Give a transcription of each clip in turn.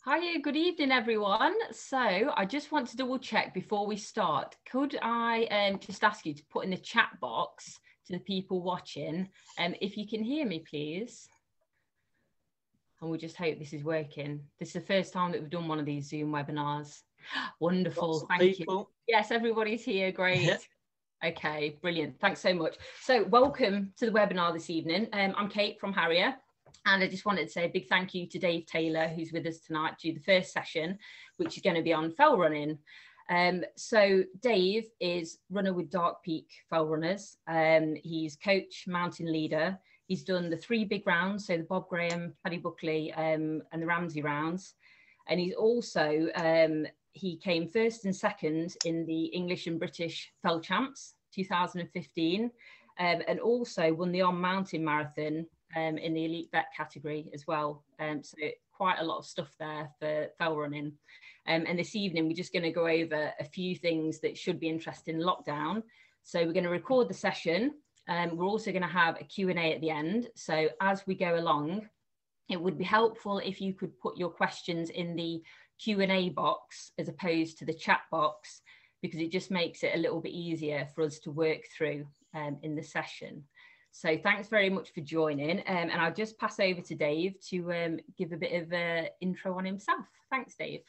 Hiya, good evening, everyone. So I just want to double check before we start. Could I just ask you to put in the chat box to the people watching, if you can hear me, please? And we just hope this is working. This is the first time that we've done one of these Zoom webinars. Wonderful, thank you. Yes, everybody's here, great. Yeah. Okay, brilliant, thanks so much. So welcome to the webinar this evening. I'm Kate from Harrier. And I just wanted to say a big thank you to Dave Taylor, who's with us tonight to do the first session, which is going to be on fell running. So Dave is runner with Dark Peak Fell Runners. He's coach, mountain leader. He's done the 3 big rounds, so the Bob Graham, Paddy Buckley, and the Ramsey rounds. And he's also, he came first and second in the English and British Fell Champs 2015, and also won the OMM Mountain Marathon in the elite vet category as well. So quite a lot of stuff there for fell running. And this evening, we're just going to go over a few things that should be interesting in lockdown. So we're going to record the session. We're also going to have a Q&A at the end. So as we go along, it would be helpful if you could put your questions in the Q&A box as opposed to the chat box, because it just makes it a little bit easier for us to work through in the session. So thanks very much for joining, and I'll just pass over to Dave to give a bit of an intro on himself. Thanks, Dave.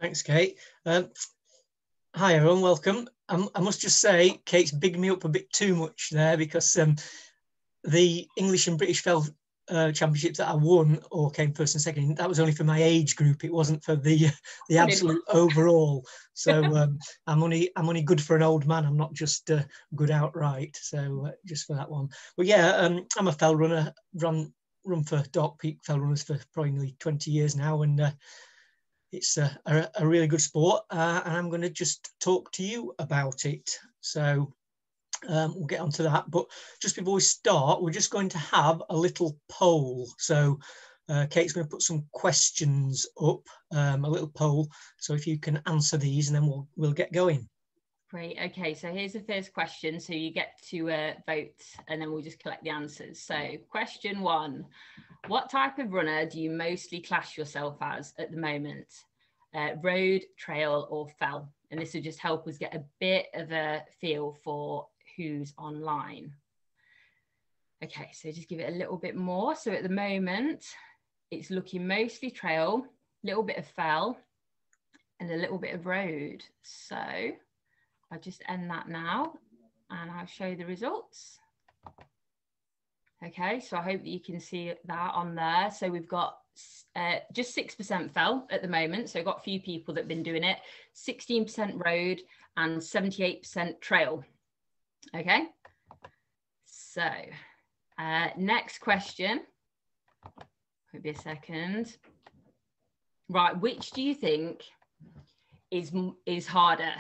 Thanks, Kate. Hi, everyone, welcome. I must just say, Kate's bigged me up a bit too much there, because the English and British Fell Championships that I won or came first and second, that was only for my age group. It wasn't for the absolute overall. So I'm only good for an old man. I'm not just good outright. So just for that one. But yeah, I'm a fell runner. Run for Dark Peak Fell Runners for probably nearly 20 years now, and it's a really good sport. And I'm going to just talk to you about it. So. We'll get onto that, but just before we start, we're just going to have a little poll. So Kate's going to put some questions up, a little poll. So if you can answer these, and then we'll get going. Great. Okay, so here's the first question. So you get to vote, and then we'll just collect the answers. So question 1, what type of runner do you mostly class yourself as at the moment? Road, trail, or fell? And this will just help us get a bit of a feel for who's online. Okay, so just give it a little bit more. So at the moment, it's looking mostly trail, a little bit of fell, and a little bit of road. So I'll just end that now, and I'll show the results. Okay, so I hope that you can see that on there. So we've got just 6% fell at the moment. So I've got a few people that have been doing it, 16% road and 78% trail. Okay, so next question, won't be a second. Right, which do you think is harder,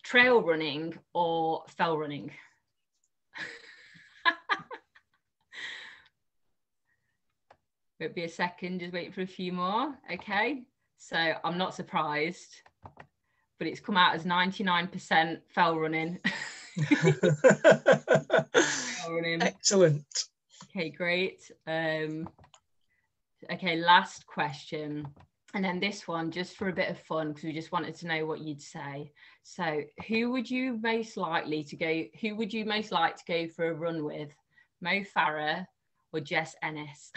trail running or fell running? Won't be a second, just wait for a few more. Okay, so I'm not surprised, but it's come out as 99% fell running. Excellent. Okay, great. Okay, last question, and then this one just for a bit of fun, because we just wanted to know what you'd say. So who would you most like to go for a run with, Farah or Jess, Ennis?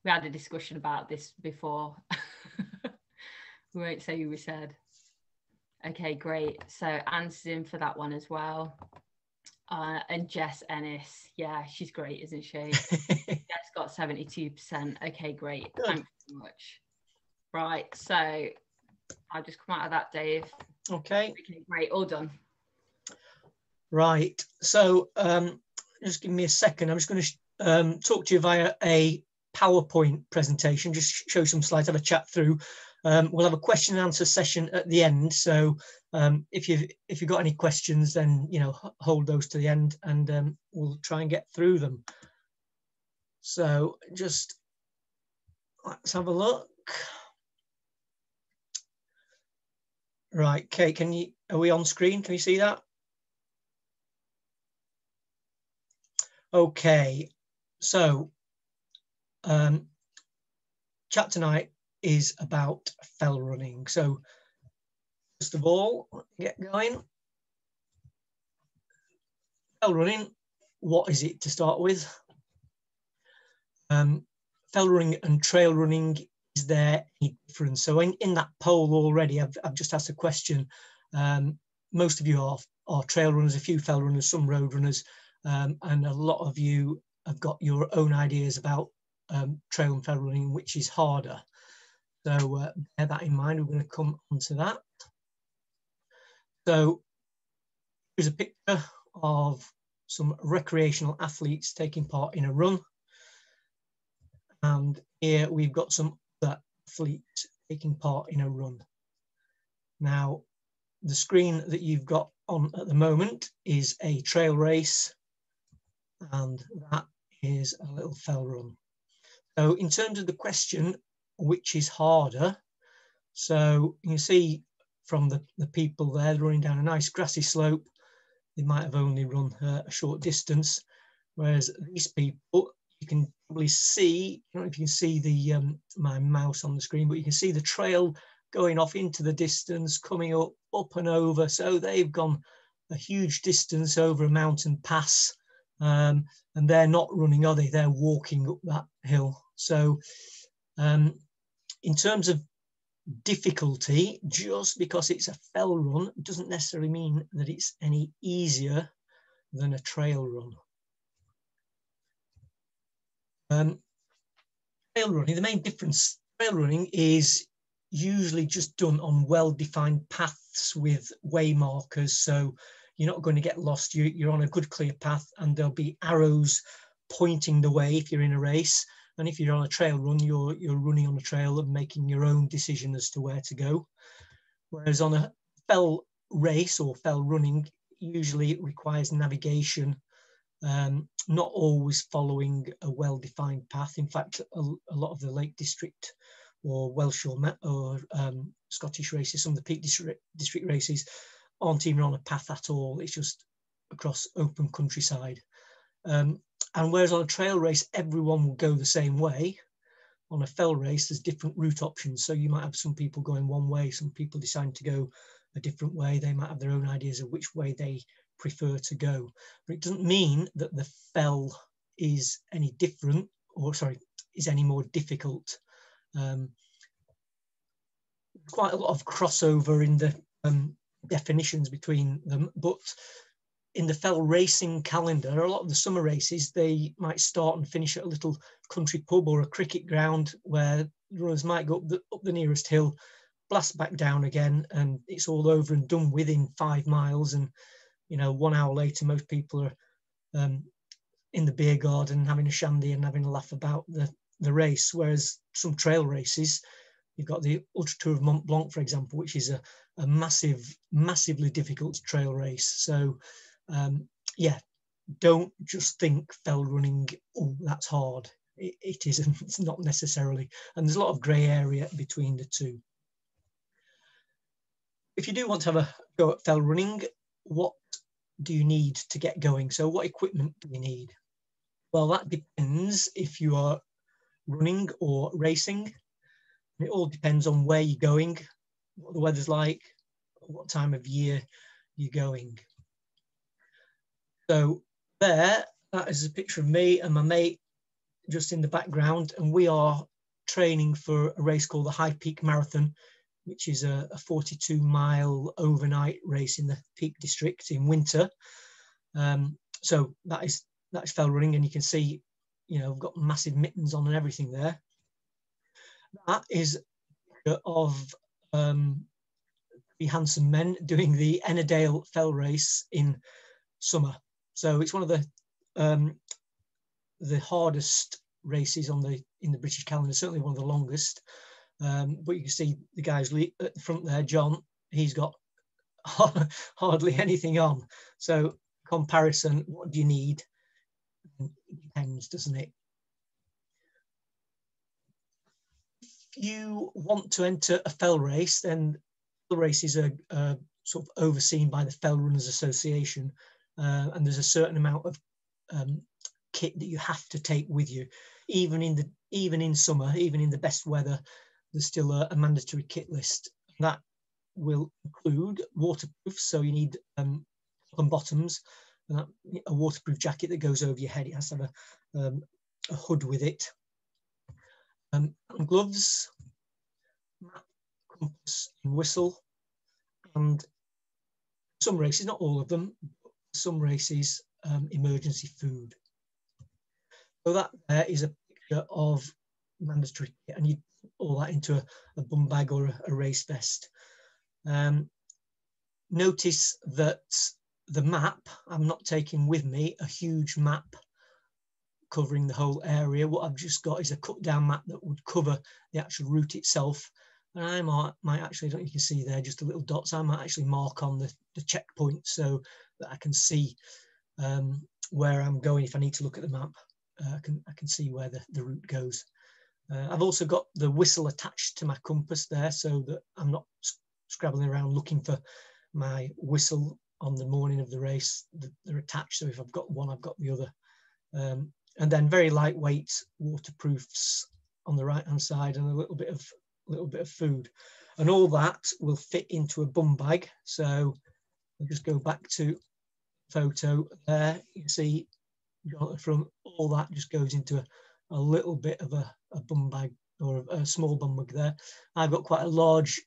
We had a discussion about this before. We won't say who we said. Okay, great. So answers in for that one as well. And Jess, Ennis. Yeah, she's great, isn't she? Jess got 72%. Okay, great. Good. Thanks so much. Right, so I'll just come out of that, Dave. Okay. Okay, great. All done. Right. So just give me a second. I'm just going to talk to you via a PowerPoint presentation, just show some slides, have a chat through. We'll have a question and answer session at the end. So if you've got any questions, then hold those to the end, and we'll try and get through them. So just let's have a look. Right, Kate, are we on screen? Can you see that? Okay, so chat tonight is about fell running. So first of all, get going. Fell running, what is it to start with? Fell running and trail running, is there any difference? So in that poll already, I've just asked a question. Most of you are trail runners, a few fell runners, some road runners, and a lot of you have got your own ideas about trail and fell running, which is harder. So bear that in mind. We're going to come onto that. So here's a picture of some recreational athletes taking part in a run. And here we've got some other athletes taking part in a run. Now, the screen that you've got on at the moment is a trail race, and that is a little fell run. So in terms of the question, which is harder? So you can see from the people there running down a nice grassy slope, they might have only run a short distance, whereas these people, you can probably see, I don't know if you can see the my mouse on the screen, but you can see the trail going off into the distance, coming up and over. So they've gone a huge distance over a mountain pass, and they're not running, are they? They're walking up that hill. So in terms of difficulty, just because it's a fell run doesn't necessarily mean that it's any easier than a trail run. Trail running, the main difference, trail running is usually just done on well-defined paths with way markers, so you're not going to get lost. You're on a good clear path, and there'll be arrows pointing the way if you're in a race. And if you're on a trail run, you're running on a trail and making your own decision as to where to go. Whereas on a fell race or fell running, usually it requires navigation, not always following a well-defined path. In fact, a lot of the Lake District or Welsh or Scottish races, some of the Peak District races, aren't even on a path at all. It's just across open countryside. And whereas on a trail race, everyone will go the same way, on a fell race, there's different route options. So you might have some people going one way, some people decide to go a different way. They might have their own ideas of which way they prefer to go. But it doesn't mean that the fell is any different, or sorry, is any more difficult. Quite a lot of crossover in the definitions between them, but in the fell racing calendar, a lot of the summer races, they might start and finish at a little country pub or a cricket ground where runners might go up the nearest hill, blast back down again, and it's all over and done within 5 miles. And, you know, 1 hour later, most people are in the beer garden having a shandy and having a laugh about the race. Whereas some trail races, you've got the Ultra Tour of Mont Blanc, for example, which is a massively difficult trail race. So, yeah, don't just think fell running, oh, that's hard. It isn't, it's not necessarily. And there's a lot of grey area between the two. If you do want to have a go at fell running, what do you need to get going? So what equipment do you need? Well, that depends if you are running or racing. It all depends on where you're going, what the weather's like, what time of year you're going. So there, that is a picture of me and my mate just in the background, and we are training for a race called the High Peak Marathon, which is a 42-mile overnight race in the Peak District in winter. So that's fell running, and you can see, you know, I've got massive mittens on and everything there. That is of three handsome men doing the Ennerdale Fell Race in summer. So it's one of the hardest races in the British calendar, certainly one of the longest. But you can see the guys at the front there, John, he's got hardly anything on. So comparison, what do you need? It depends, doesn't it? If you want to enter a fell race, then the races are sort of overseen by the Fell Runners Association, and there's a certain amount of kit that you have to take with you. Even in summer, even in the best weather, there's still a mandatory kit list. That will include waterproof, so you need on bottoms, a waterproof jacket that goes over your head. It has to have a hood with it. And gloves, map, compass, and whistle. And some races, not all of them, some races, emergency food. So that there is a picture of mandatory kit, and you put all that into a bum bag or a race vest. Notice that the map, I'm not taking with me a huge map covering the whole area. What I've just got is a cut down map that would cover the actual route itself. And I might actually, I don't know if you can see there, just the little dots, I might actually mark on the checkpoint so that I can see where I'm going if I need to look at the map. I can see where the route goes. I've also got the whistle attached to my compass there so that I'm not scrabbling around looking for my whistle on the morning of the race. They're attached, so if I've got one, I've got the other. And then very lightweight waterproofs on the right hand side, and a little bit of food, and all that will fit into a bum bag. So I'll just go back to photo there. You can see from all that just goes into a little bit of a bum bag, or a small bum bag there. I've got quite a large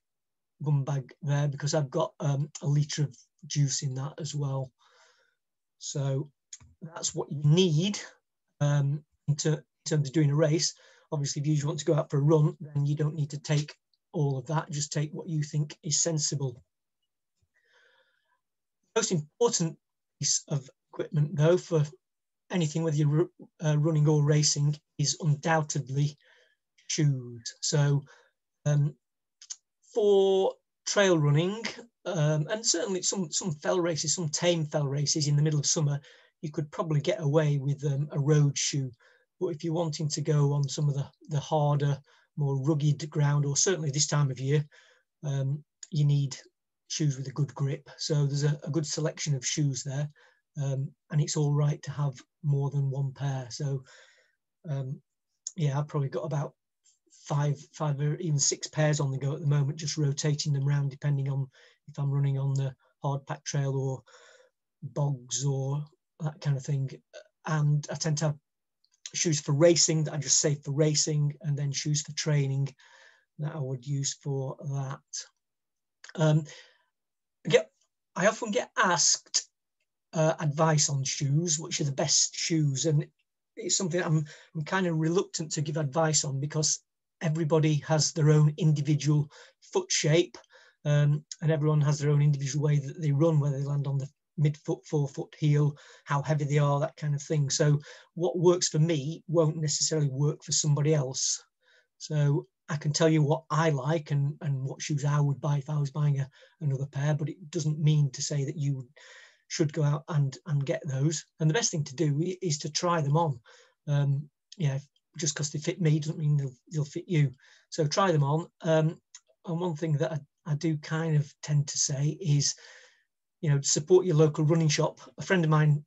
bum bag there because I've got a litre of juice in that as well. So that's what you need in terms of doing a race. Obviously, if you want to go out for a run, then you don't need to take all of that. Just take what you think is sensible. The most important piece of equipment, though, for anything, whether you're running or racing, is undoubtedly shoes. So for trail running, and certainly some fell races, some tame fell races in the middle of summer, you could probably get away with a road shoe. But if you're wanting to go on some of the harder, more rugged ground, or certainly this time of year, you need shoes with a good grip. So there's a good selection of shoes there, and it's all right to have more than one pair. So yeah, I've probably got about five or even 6 pairs on the go at the moment, just rotating them around depending on if I'm running on the hard pack trail or bogs or that kind of thing. And I tend to have shoes for racing that I just save for racing, and then shoes for training that I would use for that. I often get asked advice on shoes, which are the best shoes, and it's something I'm kind of reluctant to give advice on because everybody has their own individual foot shape, and everyone has their own individual way that they run, whether they land on the mid-foot, forefoot, heel, how heavy they are, that kind of thing. So what works for me won't necessarily work for somebody else. So I can tell you what I like and what shoes I would buy if I was buying another pair, but it doesn't mean to say that you should go out and get those. And the best thing to do is to try them on. Yeah, just because they fit me doesn't mean they'll fit you. So try them on. And one thing that I do kind of tend to say is, you know, support your local running shop. A friend of mine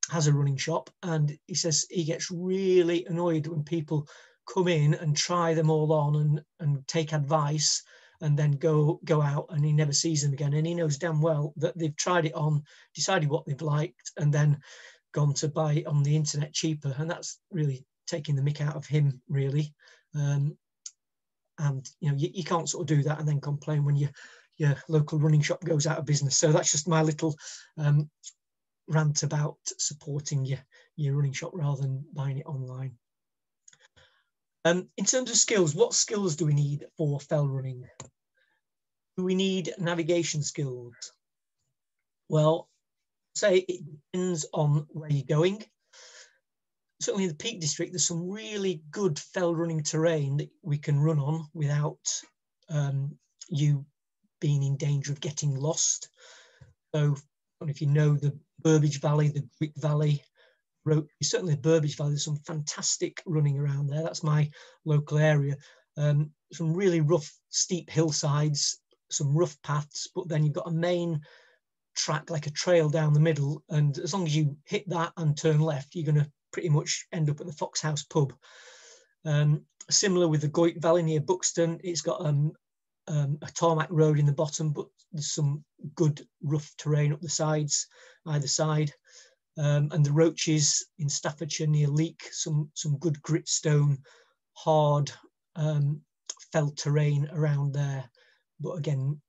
has a running shop, and he says he gets really annoyed when people come in and try them all on and take advice and then go out, and he never sees them again. And he knows damn well that they've tried it on, decided what they've liked, and then gone to buy it on the internet cheaper. And that's really taking the mick out of him, really. And you know, you can't sort of do that and then complain when your local running shop goes out of business. So that's just my little rant about supporting your running shop rather than buying it online. In terms of skills, what skills do we need for fell running? Do we need navigation skills? Well, say it depends on where you're going. Certainly in the Peak District, there's some really good fell running terrain that we can run on without you being in danger of getting lost. So if you know the Burbage Valley, the Greek Valley, certainly the Burbage Valley, there's some fantastic running around there. That's my local area. Some really rough, steep hillsides, some rough paths, but then you've got a main track, like a trail down the middle, and as long as you hit that and turn left, you're going to pretty much end up at the Fox House pub. Similar with the 𝗦𝗲𝘀𝘀𝗶𝐺 near Buxton, it's got a tarmac road in the bottom, but there's some good rough terrain up the sides, either side. And the Roaches in Staffordshire near Leek, some good gritstone, hard fell terrain around there, but again,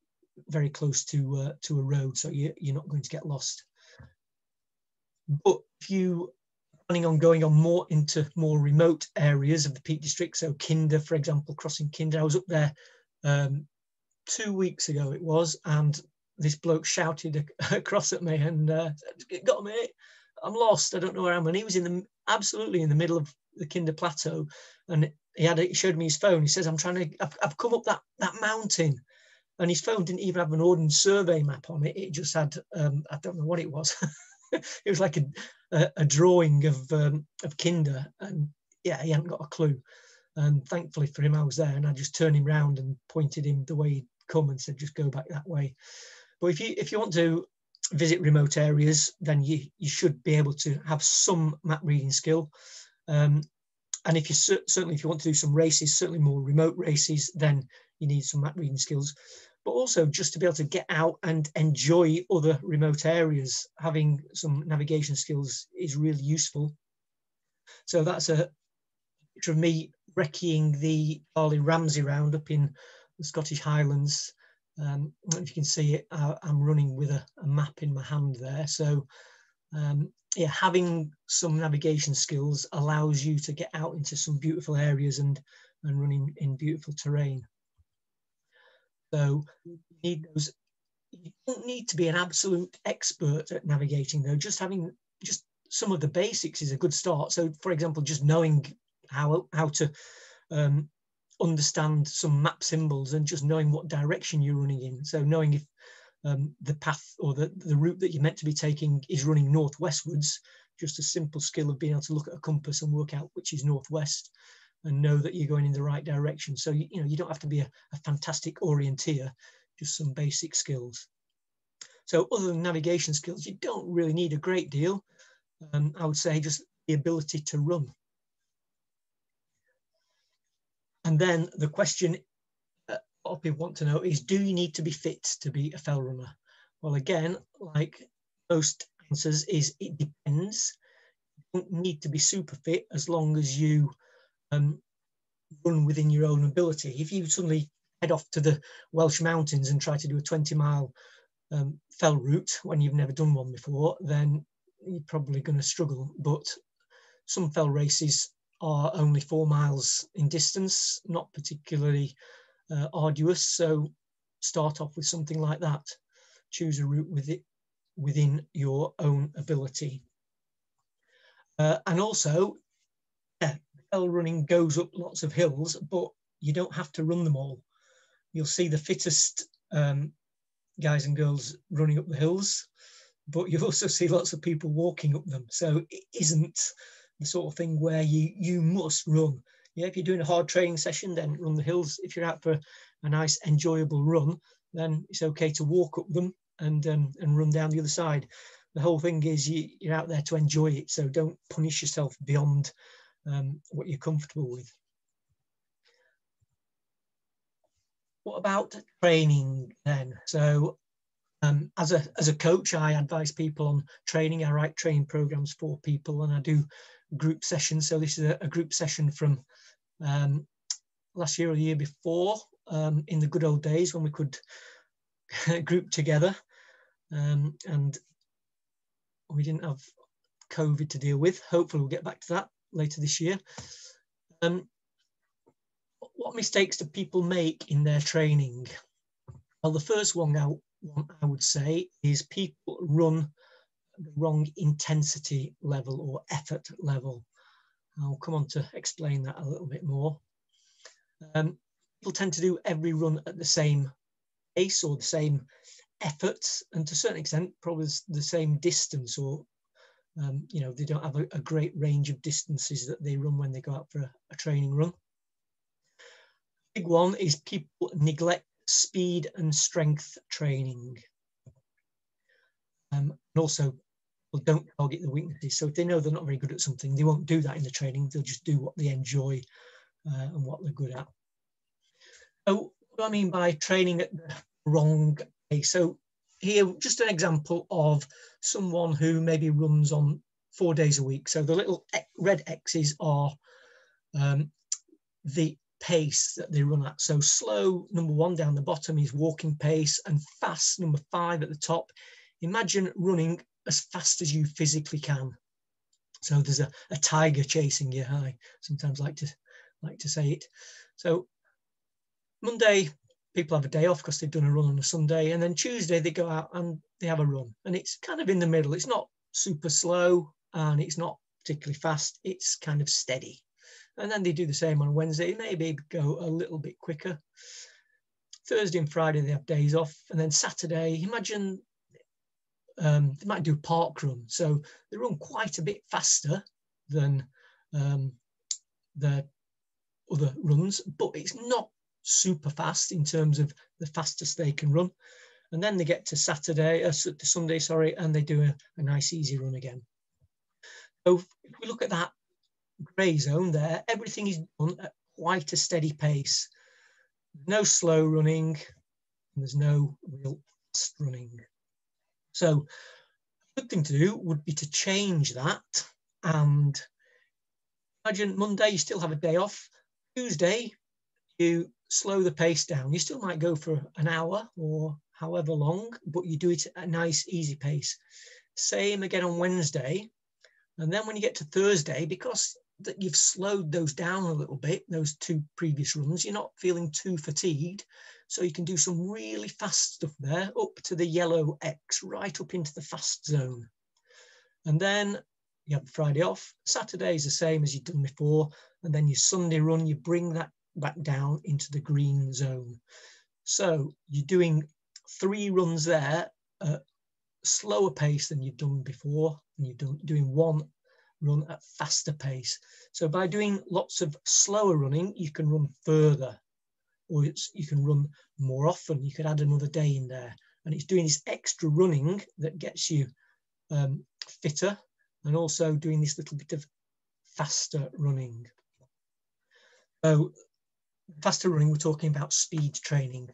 very close to a road, so you're not going to get lost. But if you planning on going on more into more remote areas of the Peak District, so Kinder, for example, crossing Kinder. I was up there 2 weeks ago it was, and this bloke shouted across at me and got me, I'm lost, I don't know where I am. And he was absolutely in the middle of the Kinder Plateau, and he showed me his phone. He says, I've come up that mountain. And his phone didn't even have an Ordnance Survey map on it. It just had, I don't know what it was. It was like a drawing of Kinder. And yeah, he hadn't got a clue. And thankfully for him, I was there, and I just turned him round and pointed him the way he'd come and said, just go back that way. But if you want to visit remote areas, then you should be able to have some map reading skill. And if you certainly, if you want to do some races, certainly more remote races, then you need some map reading skills. But also just to be able to get out and enjoy other remote areas, having some navigation skills is really useful. So that's a picture of me recceing the 𝗦𝗀𝘀𝗀𝗃𝗃 round up in the Scottish Highlands. If you can see it, I'm running with a map in my hand there. So yeah, having some navigation skills allows you to get out into some beautiful areas and running in beautiful terrain. So you need those. You don't need to be an absolute expert at navigating, though. Just having some of the basics is a good start. So, for example, just knowing how to understand some map symbols and just knowing what direction you're running in. So knowing if the path or the route that you're meant to be taking is running northwestwards, just a simple skill of being able to look at a compass and work out which is northwest and know that you're going in the right direction. So, you know, you don't have to be a fantastic orienteer, just some basic skills. So other than navigation skills, you don't really need a great deal. I would say just the ability to run. And then the question a lot of people want to know is, do you need to be fit to be a fell runner? Well, again, like most answers, is it depends. You don't need to be super fit as long as you run within your own ability. If you suddenly head off to the Welsh mountains and try to do a 20-mile fell route when you've never done one before, then you're probably going to struggle. But some fell races are only 4 miles in distance, not particularly arduous. So start off with something like that. Choose a route within your own ability. And also, fell running goes up lots of hills, but you don't have to run them all. You'll see the fittest guys and girls running up the hills, but you also see lots of people walking up them. So it isn't the sort of thing where you must run. Yeah, if you're doing a hard training session, then run the hills. If you're out for a nice, enjoyable run, then it's okay to walk up them and run down the other side. The whole thing is you're out there to enjoy it, so don't punish yourself beyond what you're comfortable with. What about training then? So as a coach, I advise people on training. I write training programs for people, and I do group sessions. So this is a group session from last year or the year before, in the good old days when we could group together, and we didn't have COVID to deal with. Hopefully we'll get back to that later this year. What mistakes do people make in their training? Well, the first one I would say is people run the wrong intensity level or effort level. I'll come on to explain that a little bit more. People tend to do every run at the same pace or the same effort, and to a certain extent probably the same distance, or you know, they don't have a great range of distances that they run when they go out for a training run. Big one is people neglect speed and strength training. And also, people don't target the weaknesses. So if they know they're not very good at something, they won't do that in the training. They'll just do what they enjoy and what they're good at. So what do I mean by training at the wrong pace? So here, just an example of someone who maybe runs on 4 days a week. So the little red X's are the pace that they run at. So slow, number 1 down the bottom is walking pace, and fast, number 5 at the top. Imagine running as fast as you physically can. So there's a tiger chasing you. I sometimes like to say it. So Monday, people have a day off because they've done a run on a Sunday, and then Tuesday they go out and they have a run, and it's kind of in the middle. It's not super slow and it's not particularly fast. It's kind of steady. And then they do the same on Wednesday, maybe go a little bit quicker. Thursday and Friday they have days off, and then Saturday, imagine they might do a park run. So they run quite a bit faster than the other runs, but it's not super fast in terms of the fastest they can run. And then they get to Sunday, sorry, and they do a nice easy run again. So if we look at that grey zone there, everything is done at quite a steady pace. No slow running, and there's no real fast running. So a good thing to do would be to change that. And imagine Monday, you still have a day off. Tuesday, you slow the pace down. You still might go for an hour or however long, but you do it at a nice, easy pace. Same again on Wednesday. And then when you get to Thursday, because that you've slowed those down a little bit, those 2 previous runs, you're not feeling too fatigued. So you can do some really fast stuff there, up to the yellow X, right up into the fast zone. And then you have Friday off. Saturday is the same as you've done before. And then your Sunday run, you bring that back down into the green zone. So you're doing 3 runs there at slower pace than you've done before, and you're doing 1 run at faster pace. So by doing lots of slower running, you can run further, or you can run more often. You could add another day in there, and it's doing this extra running that gets you fitter, and also doing this little bit of faster running. So faster running, we're talking about speed training.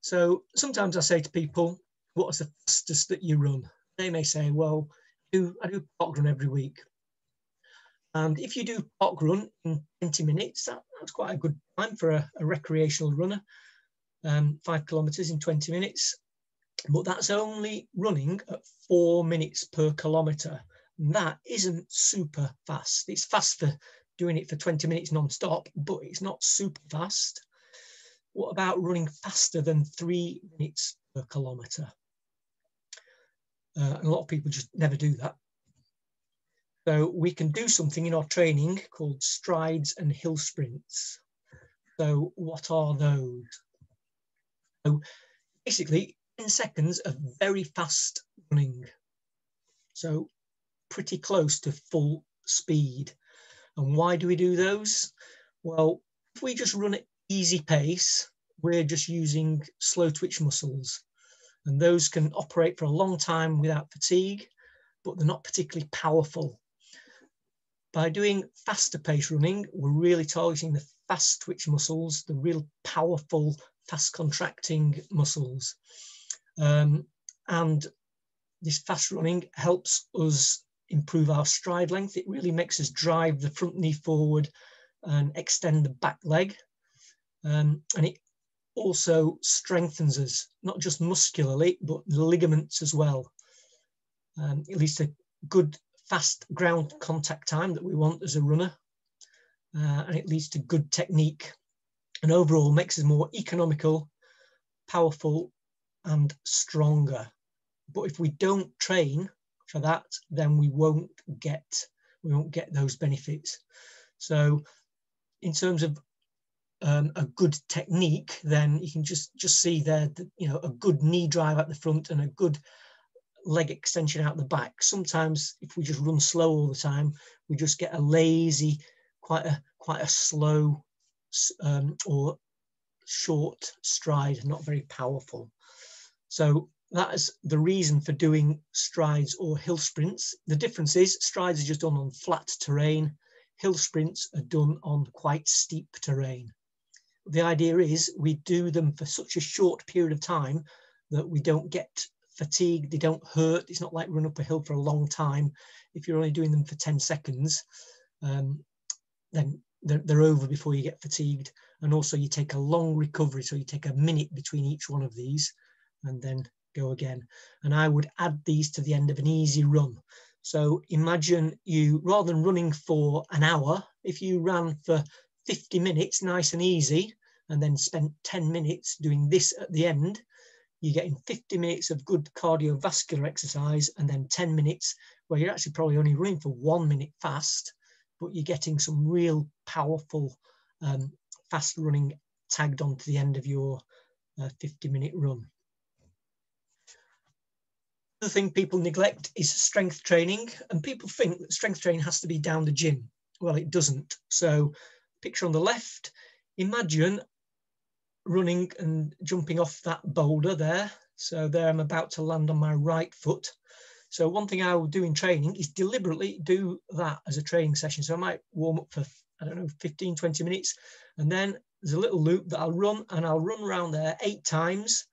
So sometimes I say to people, what's the fastest that you run? They may say, well, I do park run every week. And if you do park run in 20 minutes, that's quite a good time for a recreational runner, 5 kilometres in 20 minutes. But that's only running at 4 minutes per kilometre. And that isn't super fast. It's fast for doing it for 20 minutes non-stop, but it's not super fast. What about running faster than 3 minutes per kilometre? And a lot of people just never do that. So we can do something in our training called strides and hill sprints. So what are those? So basically 10 seconds of very fast running. So pretty close to full speed. And why do we do those? Well, if we just run at easy pace, we're just using slow twitch muscles. And those can operate for a long time without fatigue, but they're not particularly powerful. By doing faster pace running, we're really targeting the fast twitch muscles, the real powerful, fast contracting muscles. And this fast running helps us improve our stride length. It really makes us drive the front knee forward and extend the back leg. And it also strengthens us, not just muscularly, but the ligaments as well. It leads to good, fast ground contact time that we want as a runner. And it leads to good technique, and overall makes us more economical, powerful, and stronger. But if we don't train for that, then we won't get those benefits. So in terms of a good technique, then you can just see there that, you know, a good knee drive at the front and a good leg extension out the back. Sometimes if we just run slow all the time, we just get a lazy, quite a slow or short stride, not very powerful. So that is the reason for doing strides or hill sprints. The difference is strides are just done on flat terrain. Hill sprints are done on quite steep terrain. The idea is we do them for such a short period of time that we don't get fatigued, they don't hurt. It's not like run up a hill for a long time. If you're only doing them for 10 seconds, then they're over before you get fatigued. And also you take a long recovery. So you take a minute between each one of these and then go again. And I would add these to the end of an easy run. So imagine you, rather than running for an hour, if you ran for 50 minutes, nice and easy, and then spent 10 minutes doing this at the end, you're getting 50 minutes of good cardiovascular exercise and then 10 minutes where you're actually probably only running for 1 minute fast, but you're getting some real powerful fast running tagged on to the end of your 50-minute run. The thing people neglect is strength training, and people think that strength training has to be down the gym. Well, it doesn't. So picture on the left, imagine running and jumping off that boulder there. So there I'm about to land on my right foot. So one thing I will do in training is deliberately do that as a training session. So I might warm up for, I don't know, 15, 20 minutes. And then there's a little loop that I'll run, and I'll run around there 8 times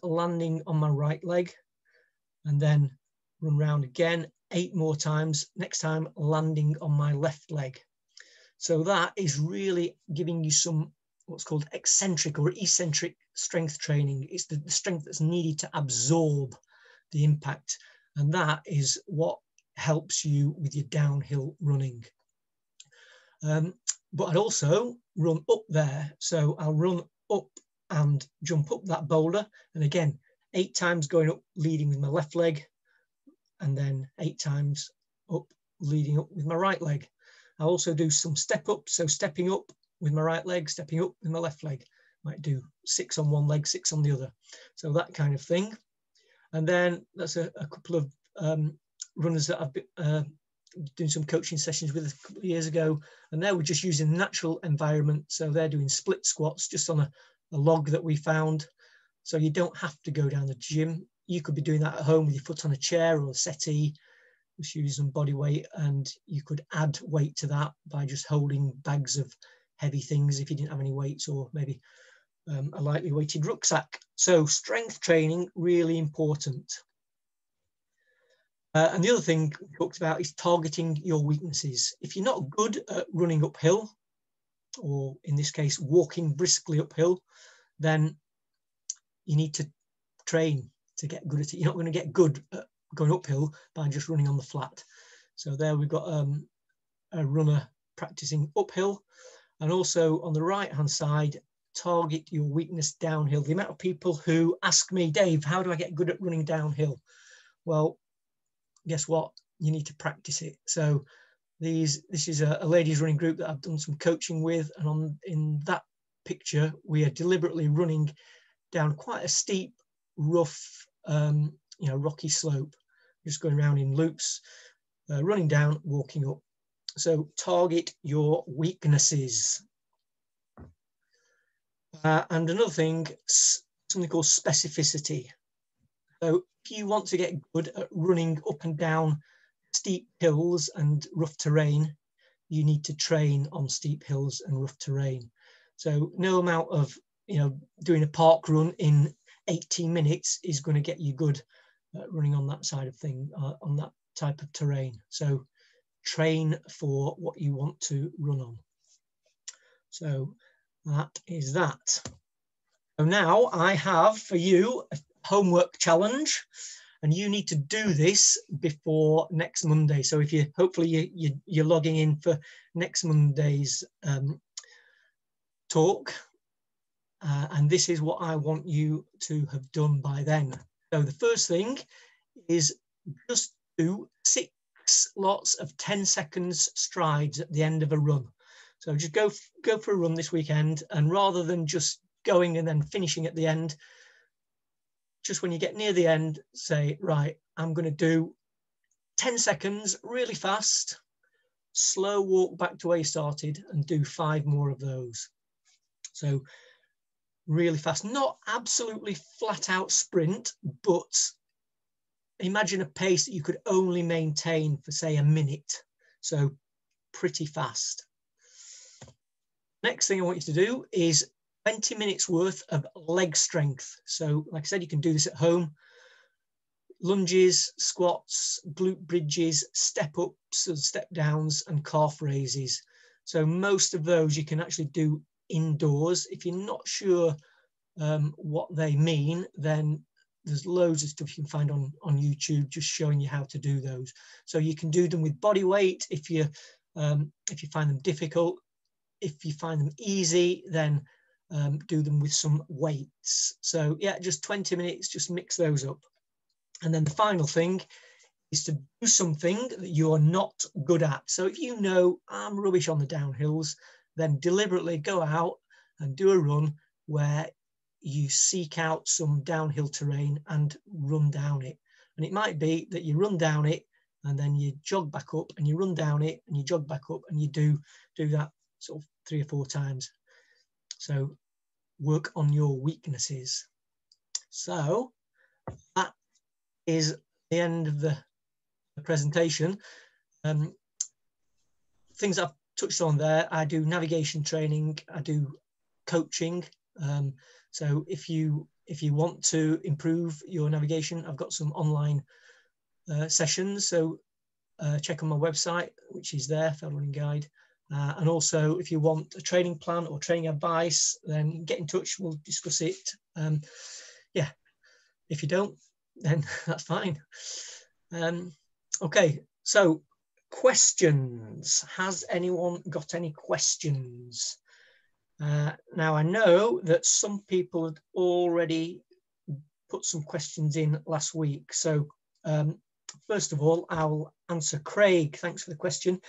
landing on my right leg, and then run round again 8 more times, next time landing on my left leg. So that is really giving you some what's called eccentric or eccentric strength training. It's the strength that's needed to absorb the impact. And that is what helps you with your downhill running. But I'd also run up there. So I'll run up and jump up that boulder. And again, 8 times going up, leading with my left leg, and then 8 times up, leading up with my right leg. I'll also do some step up. So stepping up with my right leg, stepping up with my left leg. Might do 6 on one leg, 6 on the other. So that kind of thing. And then that's a couple of runners that I've been doing some coaching sessions with a couple of years ago. And they were just using natural environment. So they're doing split squats just on a log that we found. So you don't have to go down the gym. You could be doing that at home with your foot on a chair or a settee, just using some body weight. And you could add weight to that by just holding bags of heavy things if you didn't have any weights, or maybe a lightly weighted rucksack. So strength training, really important. And the other thing we talked about is targeting your weaknesses. If you're not good at running uphill, or in this case, walking briskly uphill, then you need to train to get good at it. You're not going to get good at going uphill by just running on the flat. So there we've got a runner practicing uphill. And also on the right-hand side, target your weakness downhill. The amount of people who ask me, Dave, how do I get good at running downhill? Well, guess what? You need to practice it. So this is a ladies running group that I've done some coaching with. And in that picture, we are deliberately running down quite a steep, rough, rocky slope, just going around in loops, running down, walking up. So target your weaknesses. And another thing, something called specificity. So if you want to get good at running up and down steep hills and rough terrain, you need to train on steep hills and rough terrain. So no amount of, doing a park run in 18 minutes is going to get you good at running on that side of thing, on that type of terrain. So train for what you want to run on. So that is that. So now I have for you a homework challenge, and you need to do this before next Monday. So if hopefully you're logging in for next Monday's talk, and this is what I want you to have done by then. So the first thing is just do 6 lots of 10 seconds strides at the end of a run. So just go for a run this weekend, and rather than just going and then finishing at the end, just when you get near the end, say, right, I'm going to do 10 seconds really fast, slow walk back to where you started, and do 5 more of those. So really fast, not absolutely flat out sprint, but imagine a pace that you could only maintain for, say, a minute. So pretty fast. Next thing I want you to do is 20 minutes worth of leg strength. So like I said, you can do this at home. Lunges, squats, glute bridges, step ups and step downs, and calf raises. So most of those you can actually do indoors. If you're not sure what they mean, then there's loads of stuff you can find on YouTube just showing you how to do those. So you can do them with body weight if you find them difficult. If you find them easy, then do them with some weights. So yeah, just 20 minutes, just mix those up. And then the final thing is to do something that you are not good at. So if you know I'm rubbish on the downhills, then deliberately go out and do a run where you seek out some downhill terrain and run down it. And it might be that you run down it and then you jog back up, and you run down it and you jog back up, and you do that sort of 3 or 4 times. So work on your weaknesses. So that is the end of the presentation. Things I've touched on there, I do navigation training, I do coaching. So if you want to improve your navigation, I've got some online sessions. So check on my website, which is there, Fellow Running Guide. And also, if you want a training plan or training advice, then get in touch, we'll discuss it. Yeah, if you don't, then that's fine. Okay, so questions. Has anyone got any questions? Now, I know that some people had already put some questions in last week. So first of all, I'll answer Craig. Thanks for the question.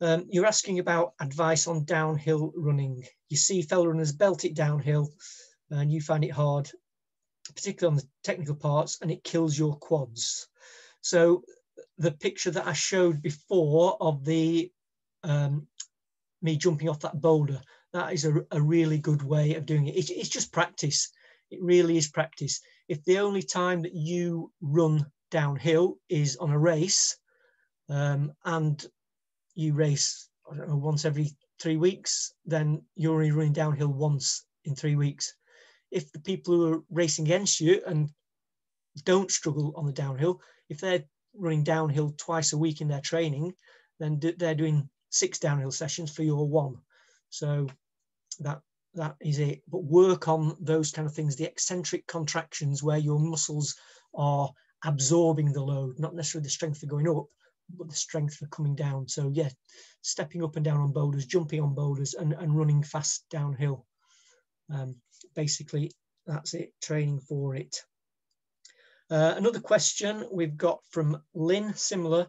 You're asking about advice on downhill running. You see fellow runners belt it downhill and you find it hard, particularly on the technical parts, and it kills your quads. So the picture that I showed before of the me jumping off that boulder, that is a really good way of doing it. It's just practice. It really is practice. If the only time that you run downhill is on a race, and you race, I don't know, once every 3 weeks, then you're only running downhill once in 3 weeks. If the people who are racing against you and don't struggle on the downhill, if they're running downhill twice a week in their training, then they're doing 6 downhill sessions for your 1. So that is it. But work on those kind of things, the eccentric contractions where your muscles are absorbing the load, not necessarily the strength for going up, but the strength for coming down. So yeah, stepping up and down on boulders, jumping on boulders, and running fast downhill. Basically, that's it, training for it. Another question we've got from Lynn, similar.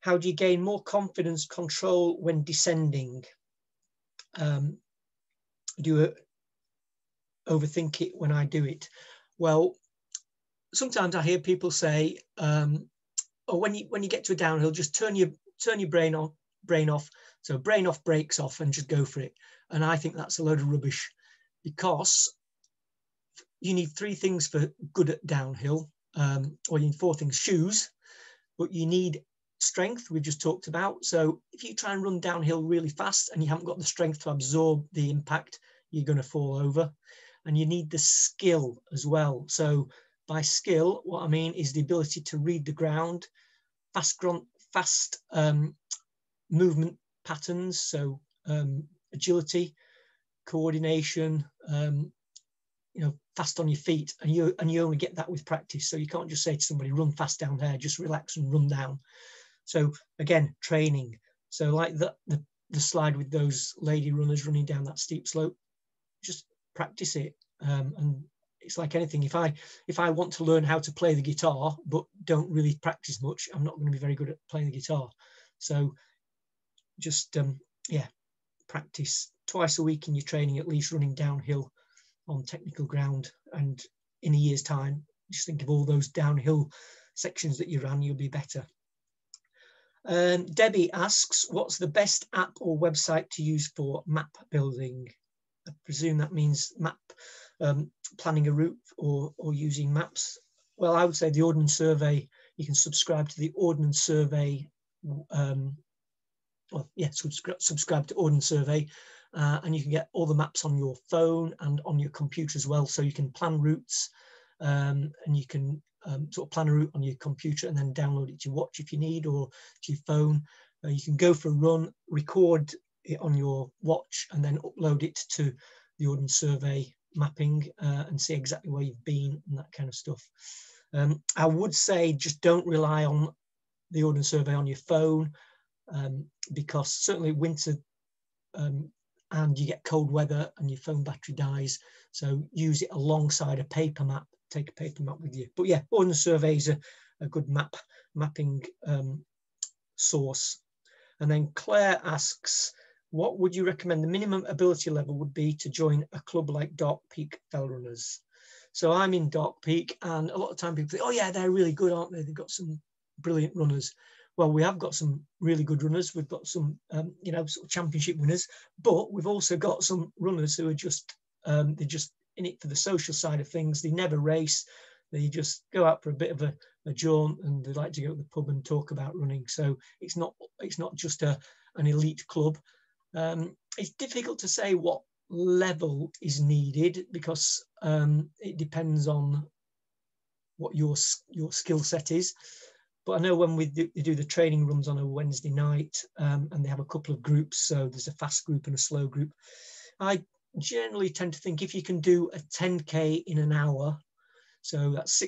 How do you gain more confidence, control when descending? Do you overthink it when I do it? Well, sometimes I hear people say, or when you get to a downhill, just turn your brain off. So brain off, brakes off, and just go for it. And I think that's a load of rubbish, because you need 3 things for good at downhill, or you need 4 things: shoes, but you need strength, we've just talked about. So if you try and run downhill really fast and you haven't got the strength to absorb the impact, you're going to fall over. And you need the skill as well. So by skill, what I mean is the ability to read the ground, fast movement patterns, so agility, coordination, fast on your feet, and you only get that with practice. So you can't just say to somebody, run fast down there, just relax and run down. So again, training. So like the slide with those lady runners running down that steep slope, just practice it. And it's like anything. If I want to learn how to play the guitar but don't really practice much, I'm not going to be very good at playing the guitar. So just practice twice a week in your training, at least running downhill on technical ground. And in a year's time, just think of all those downhill sections that you ran, you'll be better. Debbie asks, what's the best app or website to use for map building? I presume that means map, planning a route or using maps. Well, I would say the Ordnance Survey, you can subscribe to the Ordnance Survey, subscribe to Ordnance Survey, and you can get all the maps on your phone and on your computer as well. So you can plan routes, and you can sort of plan a route on your computer and then download it to your watch if you need, or to your phone. You can go for a run, record it on your watch, and then upload it to the Ordnance Survey mapping and see exactly where you've been and that kind of stuff. I would say just don't rely on the Ordnance Survey on your phone, because certainly winter and you get cold weather and your phone battery dies. So use it alongside a paper map. Take a paper map with you. But yeah, Ordnance Survey is a good mapping source. And then Claire asks, what would you recommend the minimum ability level would be to join a club like Dark Peak Fell Runners? So I'm in Dark Peak, and a lot of time people think, oh yeah, they're really good, aren't they? They've got some brilliant runners. Well, we have got some really good runners. We've got some, sort of championship winners, but we've also got some runners who are just, they're just in it for the social side of things. They never race. They just go out for a bit of a jaunt, and they like to go to the pub and talk about running. So it's not just an elite club. It's difficult to say what level is needed, because it depends on what your skill set is. But I know when they do the training runs on a Wednesday night, and they have a couple of groups, so there's a fast group and a slow group. I generally tend to think if you can do a 10K in an hour, so that's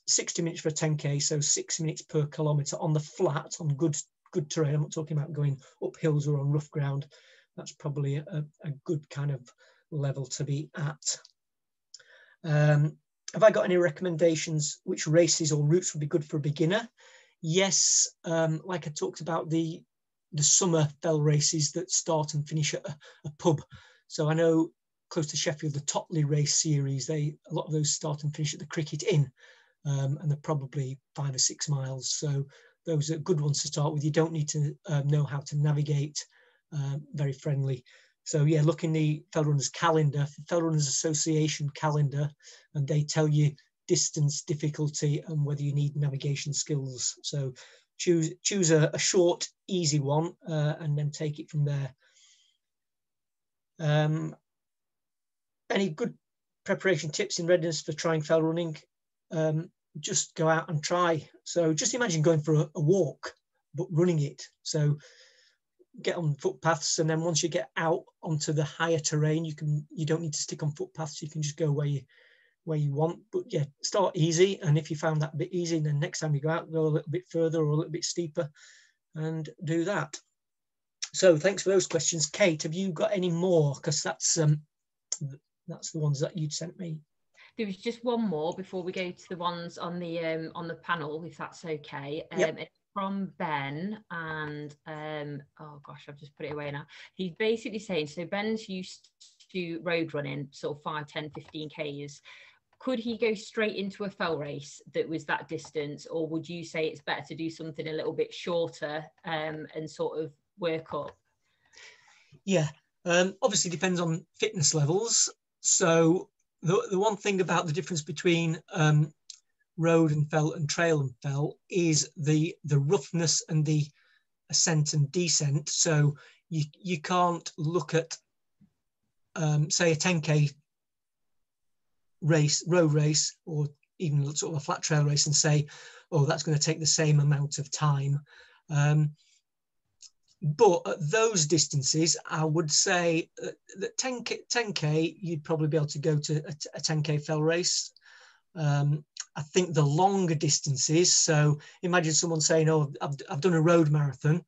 60 minutes for a 10K, so 6 minutes per kilometre on the flat, on good terrain. I'm not talking about going up hills or on rough ground. That's probably a good kind of level to be at. Have I got any recommendations which races or routes would be good for a beginner? Yes, like I talked about the summer fell races that start and finish at a pub. So I know close to Sheffield, the Totley race series, a lot of those start and finish at the Cricket Inn, and they're probably 5 or 6 miles. So those are good ones to start with. You don't need to know how to navigate, very friendly. So yeah, look in the Fell Runners calendar, Fell Runners Association calendar, and they tell you distance, difficulty, and whether you need navigation skills. So choose a short, easy one, and then take it from there. Any good preparation tips in readiness for trying fell running? Just go out and try. So just imagine going for a walk, but running it. So get on footpaths, and then once you get out onto the higher terrain, you don't need to stick on footpaths. You can just go where you want. But yeah, start easy, and if you found that a bit easy, then next time you go out, go a little bit further or a little bit steeper, and do that. So thanks for those questions. Kate, have you got any more? Because that's the ones that you'd sent me. There was just one more before we go to the ones on the panel, if that's okay. Yep. It's from Ben, and oh gosh, I've just put it away now. He's basically saying, so Ben's used to road running, sort of 5, 10, 15 Ks. Could he go straight into a fell race that was that distance, or would you say it's better to do something a little bit shorter and sort of work up? Yeah, obviously depends on fitness levels. So the one thing about the difference between road and fell and trail and fell is the roughness and the ascent and descent. So you can't look at say a 10K race, road race, or even sort of a flat trail race and say, oh, that's going to take the same amount of time. But at those distances, I would say that 10K, you'd probably be able to go to a 10K fell race. I think the longer distances, so imagine someone saying, oh, I've done a road marathon,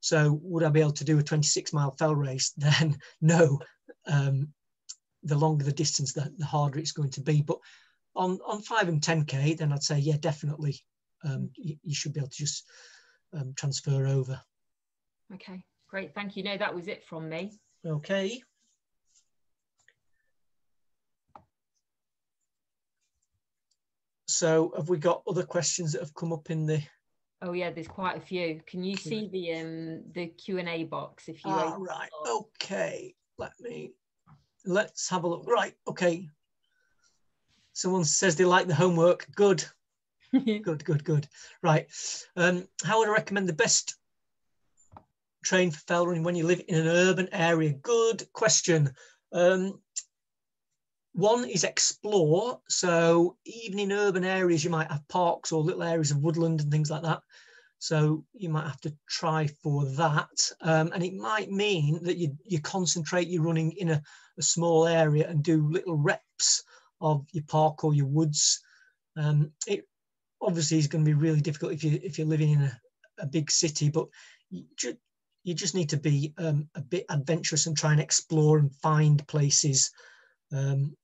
so would I be able to do a 26-mile fell race? Then no. The longer the distance, the harder it's going to be. But on 5 and 10K, then I'd say, yeah, definitely, you should be able to just transfer over. Okay, great. Thank you. No, that was it from me. Okay. So have we got other questions that have come up in the... Oh yeah, there's quite a few. Can you see the Q&A box if you... right, okay. Let me let's have a look. Right, okay. Someone says they like the homework. Good, good. Right. How would I recommend the best train for fell running when you live in an urban area? Good question. One is explore. So even in urban areas, you might have parks or little areas of woodland and things like that. So you might have to try for that. And it might mean that you concentrate your running in a small area and do little reps of your park or your woods. It obviously is going to be really difficult if you're living in a big city, but you just need to be a bit adventurous and try and explore and find places, and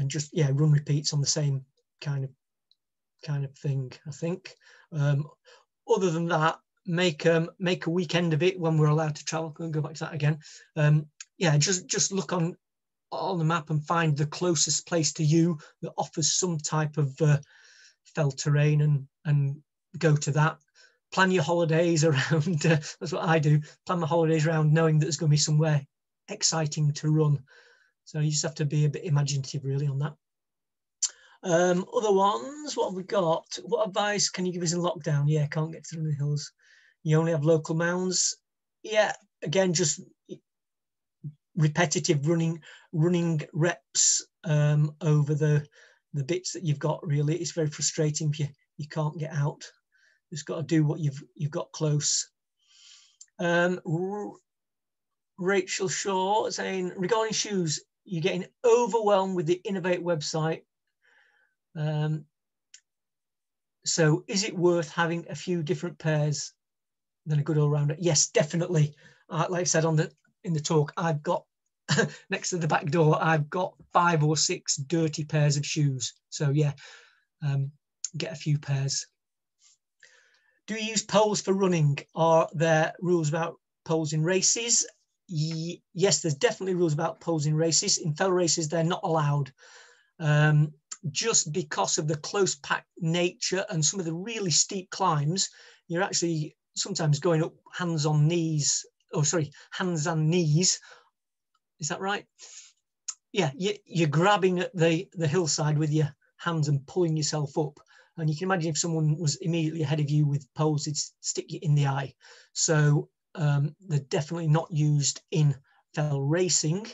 just run repeats on the same kind of thing, I think. Other than that, make a weekend of it when we're allowed to travel. Go back to that again. Just look on the map and find the closest place to you that offers some type of fell terrain and go to that. Plan your holidays around, that's what I do, plan my holidays around knowing that there's going to be somewhere exciting to run. So you just have to be a bit imaginative really on that. Other ones, what have we got? What advice can you give us in lockdown? Yeah, can't get through the hills. You only have local mounds. Yeah, again, just repetitive running reps over the bits that you've got. Really, it's very frustrating if you can't get out. Just got to do what you've got close. Rachel Shaw saying, regarding shoes, you're getting overwhelmed with the Innovate website. So is it worth having a few different pairs than a good all-rounder? Yes, definitely. Like I said in the talk, I've got next to the back door, I've got 5 or 6 dirty pairs of shoes. So yeah, get a few pairs. Do you use poles for running? Are there rules about poles in races? Yes, there's definitely rules about poles in races. In fell races, they're not allowed. Just because of the close packed nature and some of the really steep climbs, you're actually sometimes going up hands and knees. Is that right? Yeah, you're grabbing at the hillside with your hands and pulling yourself up. And you can imagine if someone was immediately ahead of you with poles, it'd stick you in the eye. So they're definitely not used in fell racing.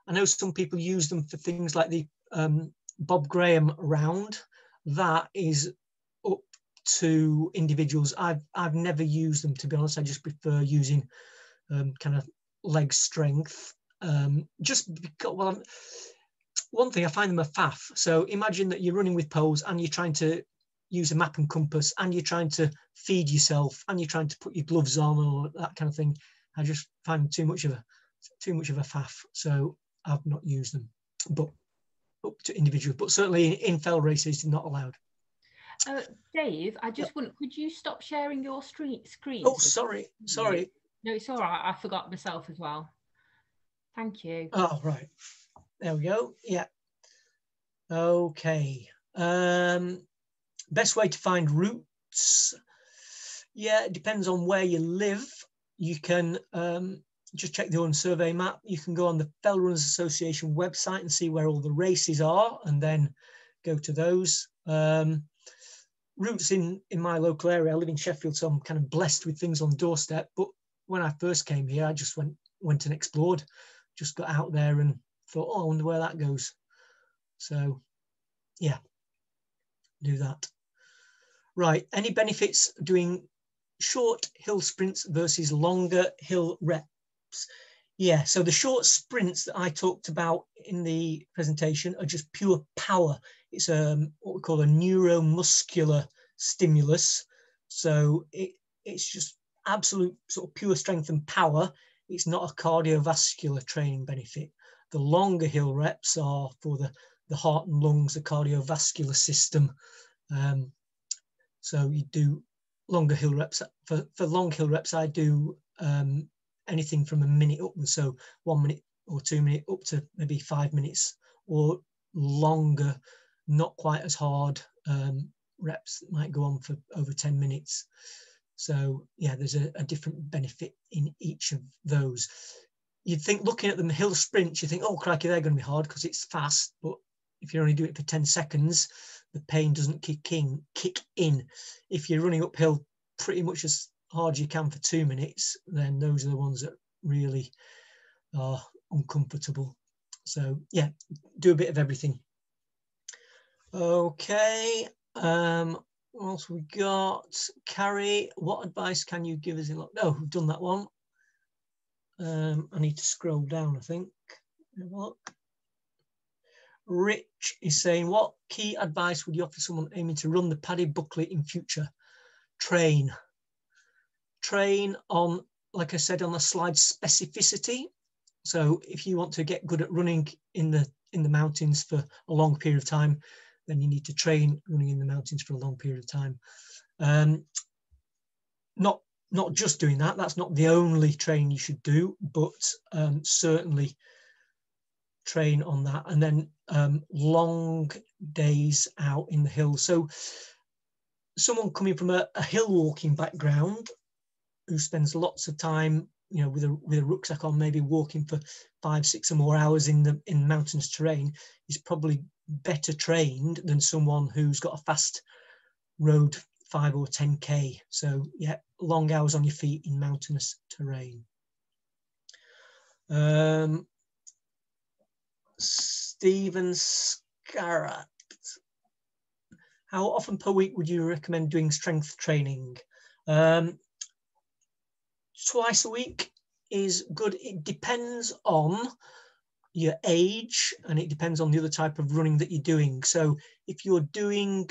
I know some people use them for things like the Bob Graham round. That is up to individuals. I've never used them, to be honest. I just prefer using kind of leg strength. Just because, one thing, I find them a faff. So imagine that you're running with poles and you're trying to use a map and compass and you're trying to feed yourself and you're trying to put your gloves on or that kind of thing. I just find too much of a faff. So I've not used them, but up to individuals. But certainly in fell races, not allowed. Dave, I just want, could you stop sharing your screen? Oh, sorry. No, it's all right. I forgot myself as well. Thank you. Oh, right. There we go. Yeah. Okay. Best way to find routes. Yeah, it depends on where you live. You can just check the OMM survey map. You can go on the Fell Runners Association website and see where all the races are and then go to those. Routes in my local area, I live in Sheffield, so I'm kind of blessed with things on the doorstep. But when I first came here, I just went and explored, just got out there and thought, oh, I wonder where that goes. So yeah, do that. Right, any benefits doing short hill sprints versus longer hill reps? Yeah, so the short sprints that I talked about in the presentation are just pure power. It's what we call a neuromuscular stimulus. So it's just absolute sort of pure strength and power. It's not a cardiovascular training benefit. The longer hill reps are for the heart and lungs, the cardiovascular system. So you do longer hill reps. For long hill reps, I do anything from a minute upwards, so 1 minute or 2 minutes up to maybe 5 minutes, or longer, not quite as hard reps that might go on for over 10 minutes. So yeah, there's a different benefit in each of those. you'd think looking at them hill sprints, you think, oh, crikey, they're going to be hard because it's fast. But if you only do it for 10 seconds, the pain doesn't kick in. If you're running uphill pretty much as hard as you can for 2 minutes, then those are the ones that really are uncomfortable. So yeah, do a bit of everything. Okay, what else we got? Keri, what advice can you give us in lockdown? Oh, we've done that one. I need to scroll down, I think. Look. Rich is saying, what key advice would you offer someone aiming to run the Paddy Buckley in future? Train on, like I said on the slide, specificity. So if you want to get good at running in the mountains for a long period of time, then you need to train running in the mountains for a long period of time. Not just doing that, that's not the only training you should do, but certainly train on that. And then long days out in the hills. So someone coming from a hill walking background who spends lots of time, you know, with a rucksack on, maybe walking for 5, 6 or more hours in mountainous terrain, is probably better trained than someone who's got a fast road 5 or 10k. So yeah, long hours on your feet in mountainous terrain. Stephen Scarratt, how often per week would you recommend doing strength training? Twice a week is good. It depends on your age and it depends on the other type of running that you're doing. So if you're doing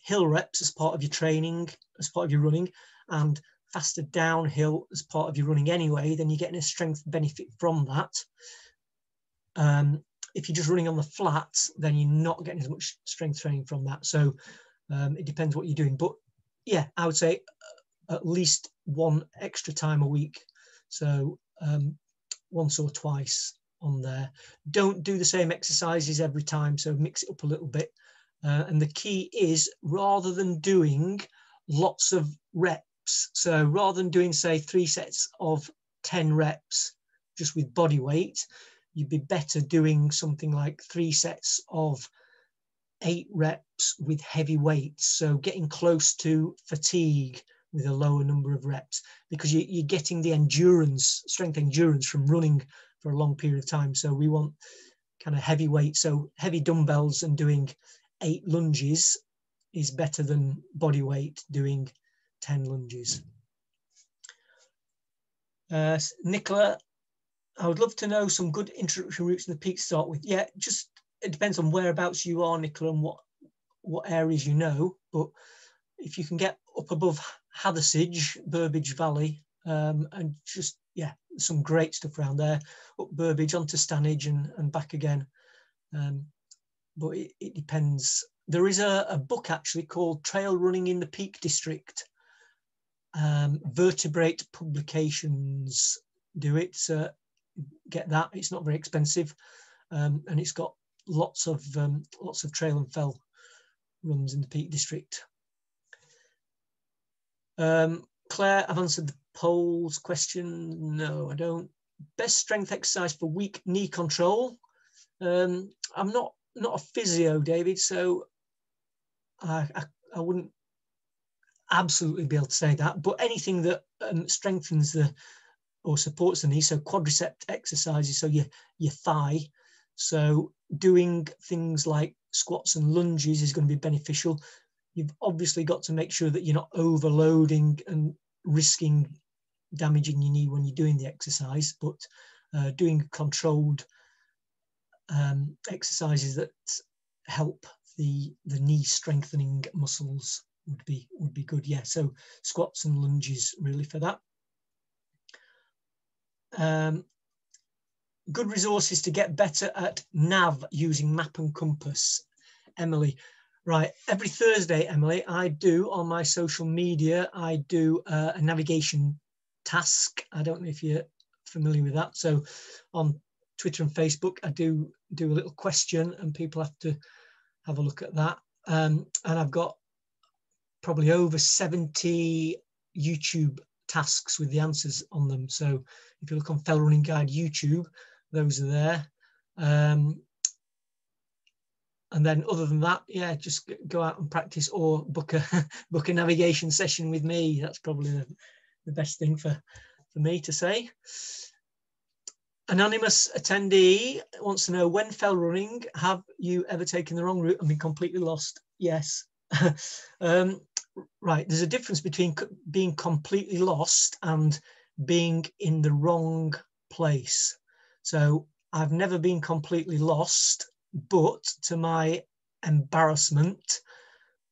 hill reps as part of your training, as part of your running, and faster downhill as part of your running anyway, then you're getting a strength benefit from that. If you're just running on the flat, then you're not getting as much strength training from that. So it depends what you're doing. But yeah, I would say at least one extra time a week. So once or twice on there. Don't do the same exercises every time. So mix it up a little bit. And the key is, rather than doing lots of reps, so rather than doing, say, 3 sets of 10 reps just with body weight, you'd be better doing something like 3 sets of 8 reps with heavy weights. So getting close to fatigue with a lower number of reps, because you're getting the endurance, strength endurance from running for a long period of time. So we want kind of heavy weight. So heavy dumbbells and doing 8 lunges is better than body weight doing 10 lunges. Nicola, I would love to know some good introduction routes in the peak to start with. Yeah, just it depends on whereabouts you are, Nicola, and what areas you know. But if you can get up above Hathersage, Burbage Valley, and just, yeah, some great stuff around there. Up Burbage onto Stanage and back again. But it depends. There is a book actually called Trail Running in the Peak District. Vertebrate Publications do it. Get that. It's not very expensive, and it's got lots of trail and fell runs in the Peak District. Claire, I've answered the polls question. No, I don't. Best strength exercise for weak knee control. I'm not a physio, David, so I wouldn't absolutely be able to say that. But anything that strengthens or supports the knee, so quadricep exercises, so your thigh. So doing things like squats and lunges is going to be beneficial. You've obviously got to make sure that you're not overloading and risking damaging your knee when you're doing the exercise, but doing controlled exercises that help the knee strengthening muscles would be good. Yeah, so squats and lunges really for that. Good resources to get better at nav using map and compass. Emily, right, every Thursday, Emily, I do on my social media, I do a navigation task. I don't know if you're familiar with that. So on Twitter and Facebook, I do a little question and people have to have a look at that. And I've got probably over 70 YouTube tasks with the answers on them. So if you look on Fell Running Guide YouTube, those are there. And then other than that, yeah, just go out and practice or book a navigation session with me. That's probably the best thing for me to say. Anonymous attendee wants to know, when fell running, have you ever taken the wrong route and been completely lost? Yes. Right, there's a difference between being completely lost and being in the wrong place. So I've never been completely lost, but to my embarrassment,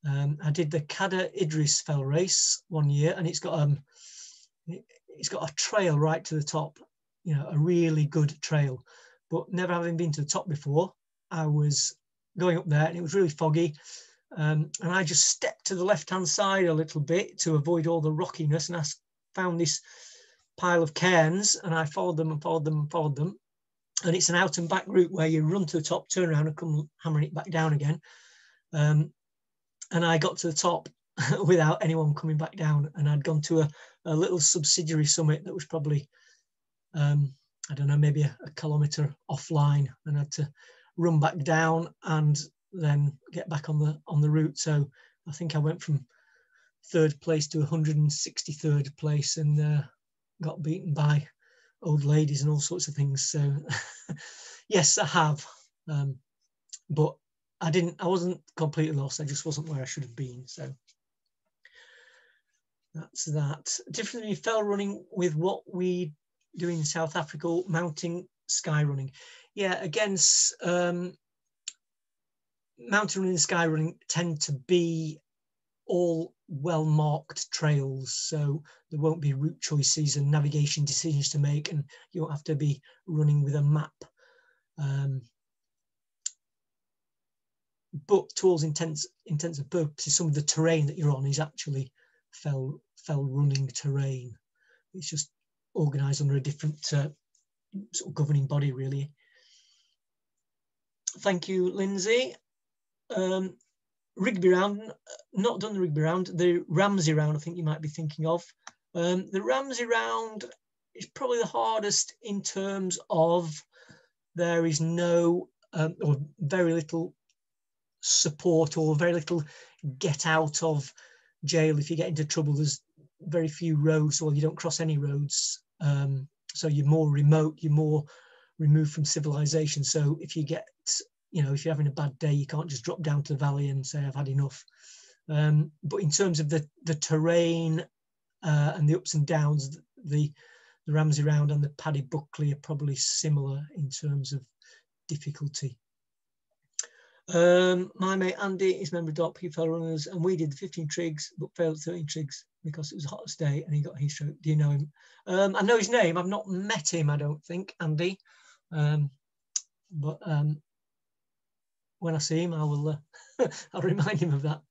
I did the 𝗦𝗃𝗃 fell race one year, and it's got a trail right to the top, you know, a really good trail. But never having been to the top before, I was going up there and it was really foggy. And I just stepped to the left-hand side a little bit to avoid all the rockiness, and I found this pile of cairns, and I followed them and followed them and followed them. And it's an out and back route where you run to the top, turn around and come hammering it back down again. And I got to the top without anyone coming back down, and I'd gone to a little subsidiary summit that was probably, I don't know, maybe a kilometre offline, and I had to run back down and then get back on the route. So I think I went from 3rd place to 163rd place, and got beaten by old ladies and all sorts of things. So yes, I have, but I wasn't completely lost. I just wasn't where I should have been. So that's that. Differently, fell running with what we do in South Africa, mountain sky running. Yeah, against mountain running and sky running tend to be all well-marked trails, so there won't be route choices and navigation decisions to make, and you won't have to be running with a map. But to all intents and purposes, some of the terrain that you're on is actually fell running terrain. It's just organised under a different sort of governing body, really. Thank you, Lindsay. Rigby round, not done the Rigby round, the Ramsey round I think you might be thinking of. The Ramsey round is probably the hardest in terms of there is no or very little support or very little get out of jail if you get into trouble. There's very few roads, or you don't cross any roads, so you're more remote, you're more removed from civilization. So if you get, you know, if you're having a bad day, you can't just drop down to the valley and say I've had enough. But in terms of the terrain and the ups and downs, the Ramsey round and the Paddy Buckley are probably similar in terms of difficulty. My mate Andy is member of Dark Fell Runners, and we did the 15 trigs but failed 13 trigs because it was the hottest day and he got heat stroke. Do you know him? I know his name. I've not met him, I don't think, Andy. But when I see him, I will I'll remind him of that.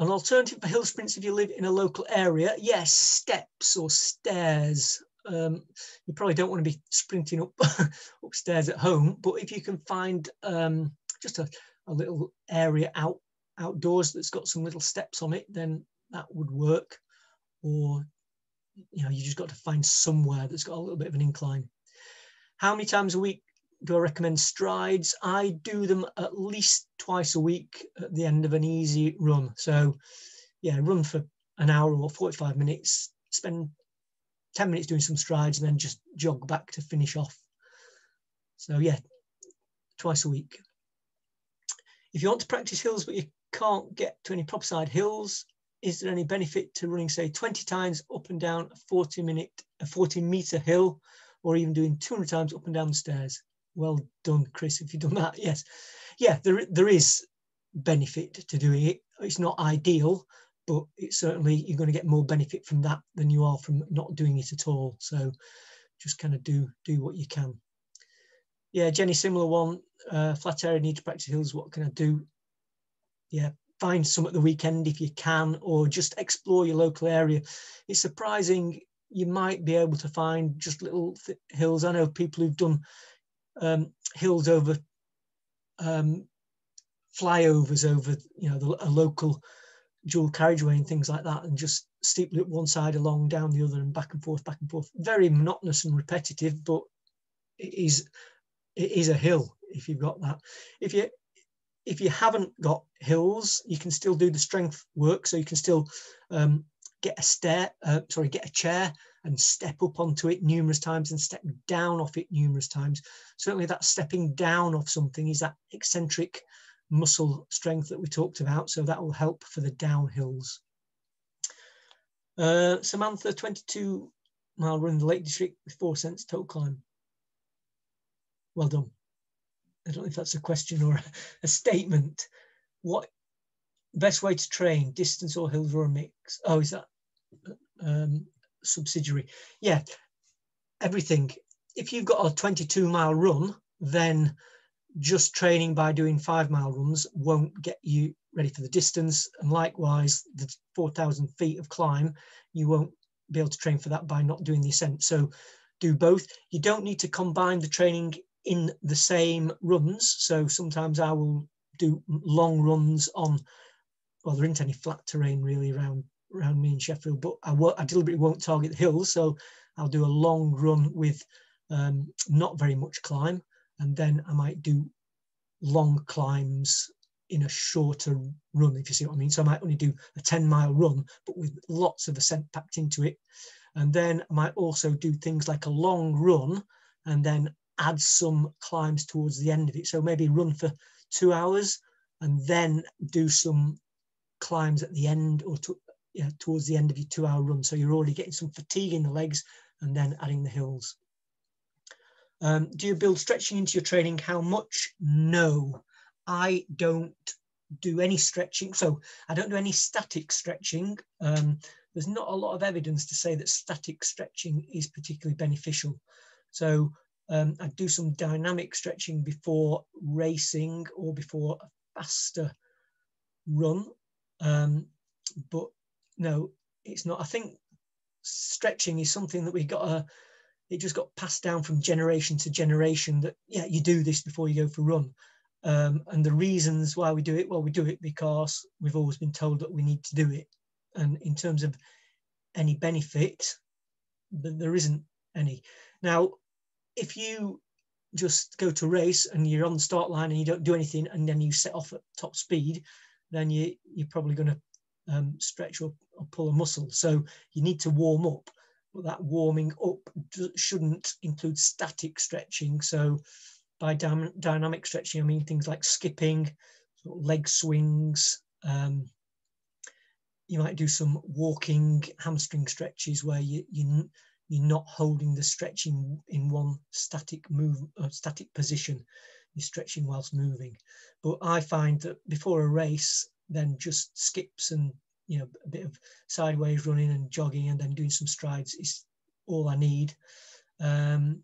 An alternative for hill sprints if you live in a local area, yes, steps or stairs. You probably don't want to be sprinting up upstairs at home, but if you can find just a little area outdoors that's got some little steps on it, then that would work. Or, you know, you just got to find somewhere that's got a little bit of an incline. How many times a week do I recommend strides? I do them at least twice a week at the end of an easy run. So yeah, run for an hour or 45 minutes, spend 10 minutes doing some strides, and then just jog back to finish off. So yeah, twice a week. If you want to practice hills but you can't get to any proper side hills, is there any benefit to running, say, 20 times up and down a 40-meter hill, or even doing 200 times up and down the stairs? Well done, Chris, if you've done that. Yes. Yeah, there is benefit to doing it. It's not ideal, but it's certainly, you're going to get more benefit from that than you are from not doing it at all. So just kind of do what you can. Yeah, Jenny, similar one. Flat area, need to practice hills. What can I do? Yeah, find some at the weekend if you can, or just explore your local area. It's surprising, you might be able to find just little hills. I know people who've done hills over flyovers over, you know, a local dual carriageway and things like that, and just steeply up one side, along, down the other, and back and forth, back and forth. Very monotonous and repetitive, but it is a hill if you've got that. If you haven't got hills, you can still do the strength work. So you can still get a chair and step up onto it numerous times and step down off it numerous times. Certainly that stepping down off something is that eccentric muscle strength that we talked about. So that will help for the downhills. Samantha, 22-mile run in the Lake District with 4 cents total climb. Well done. I don't know if that's a question or a statement. What best way to train, distance or hills or a mix? Oh, is that subsidiary? Yeah, everything. If you've got a 22-mile run, then just training by doing 5-mile runs won't get you ready for the distance. And likewise, the 4,000 feet of climb, you won't be able to train for that by not doing the ascent. So do both. You don't need to combine the training in the same runs. So sometimes I will do long runs on, well, there isn't any flat terrain really around me in Sheffield, but I deliberately won't target the hills. So I'll do a long run with not very much climb, and then I might do long climbs in a shorter run, if you see what I mean. So I might only do a 10-mile run, but with lots of ascent packed into it. And then I might also do things like a long run and then add some climbs towards the end of it. So maybe run for 2 hours and then do some climbs at the end, or towards the end of your 2-hour run. So you're already getting some fatigue in the legs and then adding the hills. Do you build stretching into your training? How much? No, I don't do any stretching. So I don't do any static stretching. There's not a lot of evidence to say that static stretching is particularly beneficial. So I do some dynamic stretching before racing or before a faster run. But no, it's not. I think stretching is something that it just got passed down from generation to generation, that, yeah, you do this before you go for a run. And the reasons why we do it, well, we do it because we've always been told that we need to do it. And in terms of any benefit, there isn't any. Now, if you just go to a race and you're on the start line and you don't do anything and then you set off at top speed, then you're probably going to stretch or pull a muscle. So you need to warm up, but that warming up shouldn't include static stretching. So by dynamic stretching, I mean things like skipping, sort of leg swings. You might do some walking hamstring stretches where you're not holding the stretching in one static position. You're stretching whilst moving. But I find that before a race, then just skips and a bit of sideways running and jogging and then doing some strides is all I need. And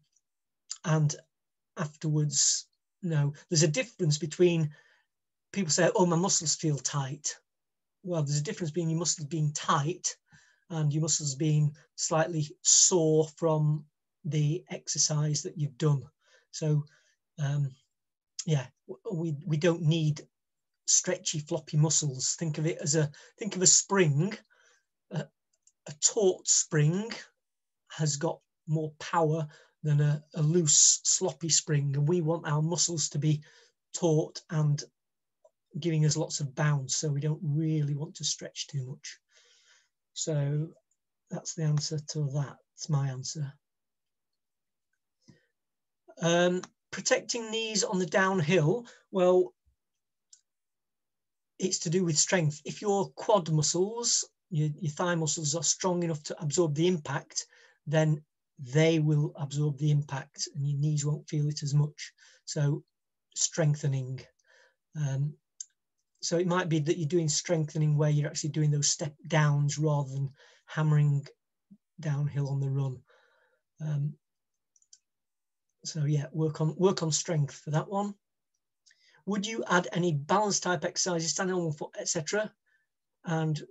afterwards, no, there's a difference between, people say, oh, my muscles feel tight. Well, there's a difference between your muscles being tight and your muscles being slightly sore from the exercise that you've done. So yeah, we don't need stretchy, floppy muscles. Think of a spring. A taut spring has got more power than a loose, sloppy spring, and we want our muscles to be taut and giving us lots of bounce, so we don't really want to stretch too much. So that's the answer to that. It's my answer. Protecting knees on the downhill, well, it's to do with strength. If your quad muscles, your thigh muscles are strong enough to absorb the impact, then they will absorb the impact and your knees won't feel it as much. So strengthening. So it might be that you're doing strengthening where you're actually doing those step downs rather than hammering downhill on the run. So yeah, work on strength for that one. Would you add any balance type exercises, standing on one foot, etc.? And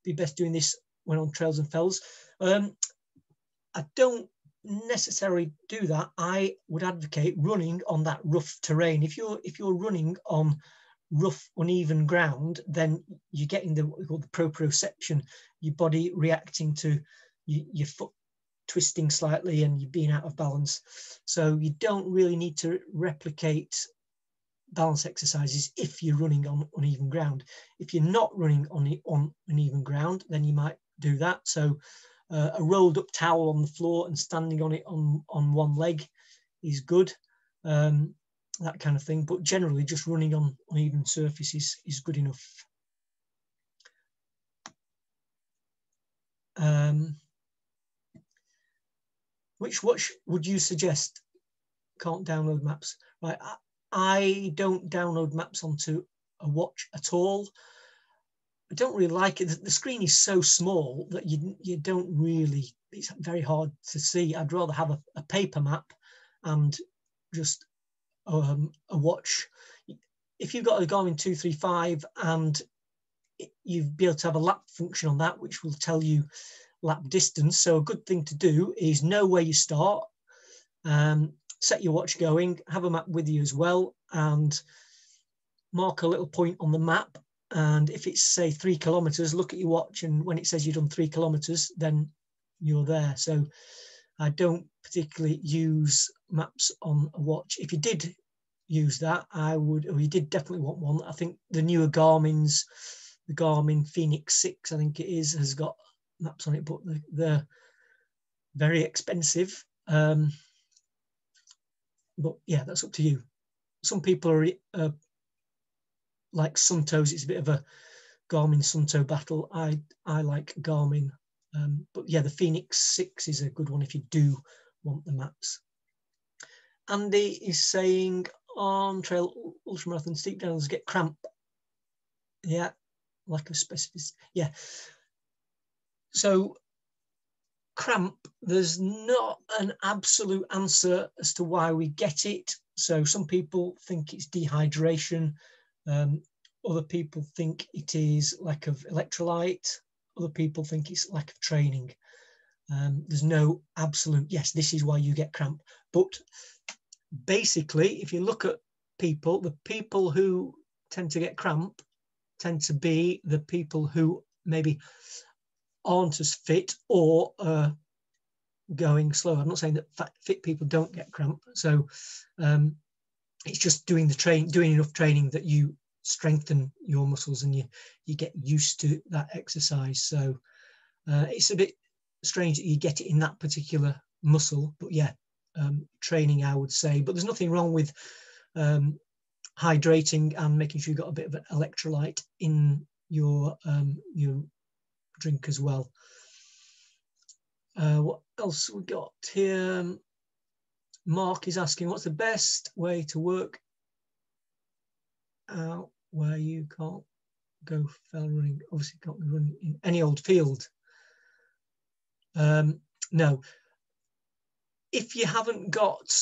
be best doing this when on trails and fells. I don't necessarily do that. I would advocate running on that rough terrain. If you're running on rough, uneven ground, then you're getting what we call the proprioception, your body reacting to your foot twisting slightly and you being out of balance. So you don't really need to replicate balance exercises if you're running on uneven ground. If you're not running on uneven ground, then you might do that. So a rolled up towel on the floor and standing on it on one leg is good, that kind of thing. But generally just running on uneven surfaces is good enough. Which watch would you suggest? Can't download maps. Right, I don't download maps onto a watch at all. I don't really like it. The screen is so small that you don't really, it's very hard to see. I'd rather have a paper map and just a watch. If you've got a Garmin 235 and you'd be able to have a lap function on that, which will tell you lap distance. So a good thing to do is know where you start, set your watch going, have a map with you as well, and mark a little point on the map. And if it's say 3 kilometers, look at your watch, and when it says you've done 3 kilometers, then you're there. So I don't particularly use maps on a watch. If you did use that, or you did definitely want one. I think the newer Garmin's, the Garmin Fenix 6, I think it is, has got maps on it, but they're very expensive. But yeah, that's up to you. Some people are like Sunto's. It's a bit of a Garmin Sunto battle. I like Garmin, but yeah, the Fenix 6 is a good one if you do want the maps. Andy is saying on trail ultramarathon steep downhills get cramp. Yeah, lack of specificity. Yeah. So cramp, there's not an absolute answer as to why we get it. So some people think it's dehydration. Other people think it is lack of electrolyte. Other people think it's lack of training. There's no absolute, yes, this is why you get cramp. But basically, if you look at people, the people who tend to get cramp tend to be the people who maybe aren't as fit or going slow. I'm not saying that fit people don't get cramp. So it's just doing enough training that you strengthen your muscles and you get used to that exercise. So it's a bit strange that you get it in that particular muscle, but yeah, training, I would say. But there's nothing wrong with hydrating and making sure you've got a bit of an electrolyte in your drink as well. What else we got here? Mark is asking, what's the best way to work out where you can't go fell running? Obviously can't be running in any old field. No. If you haven't got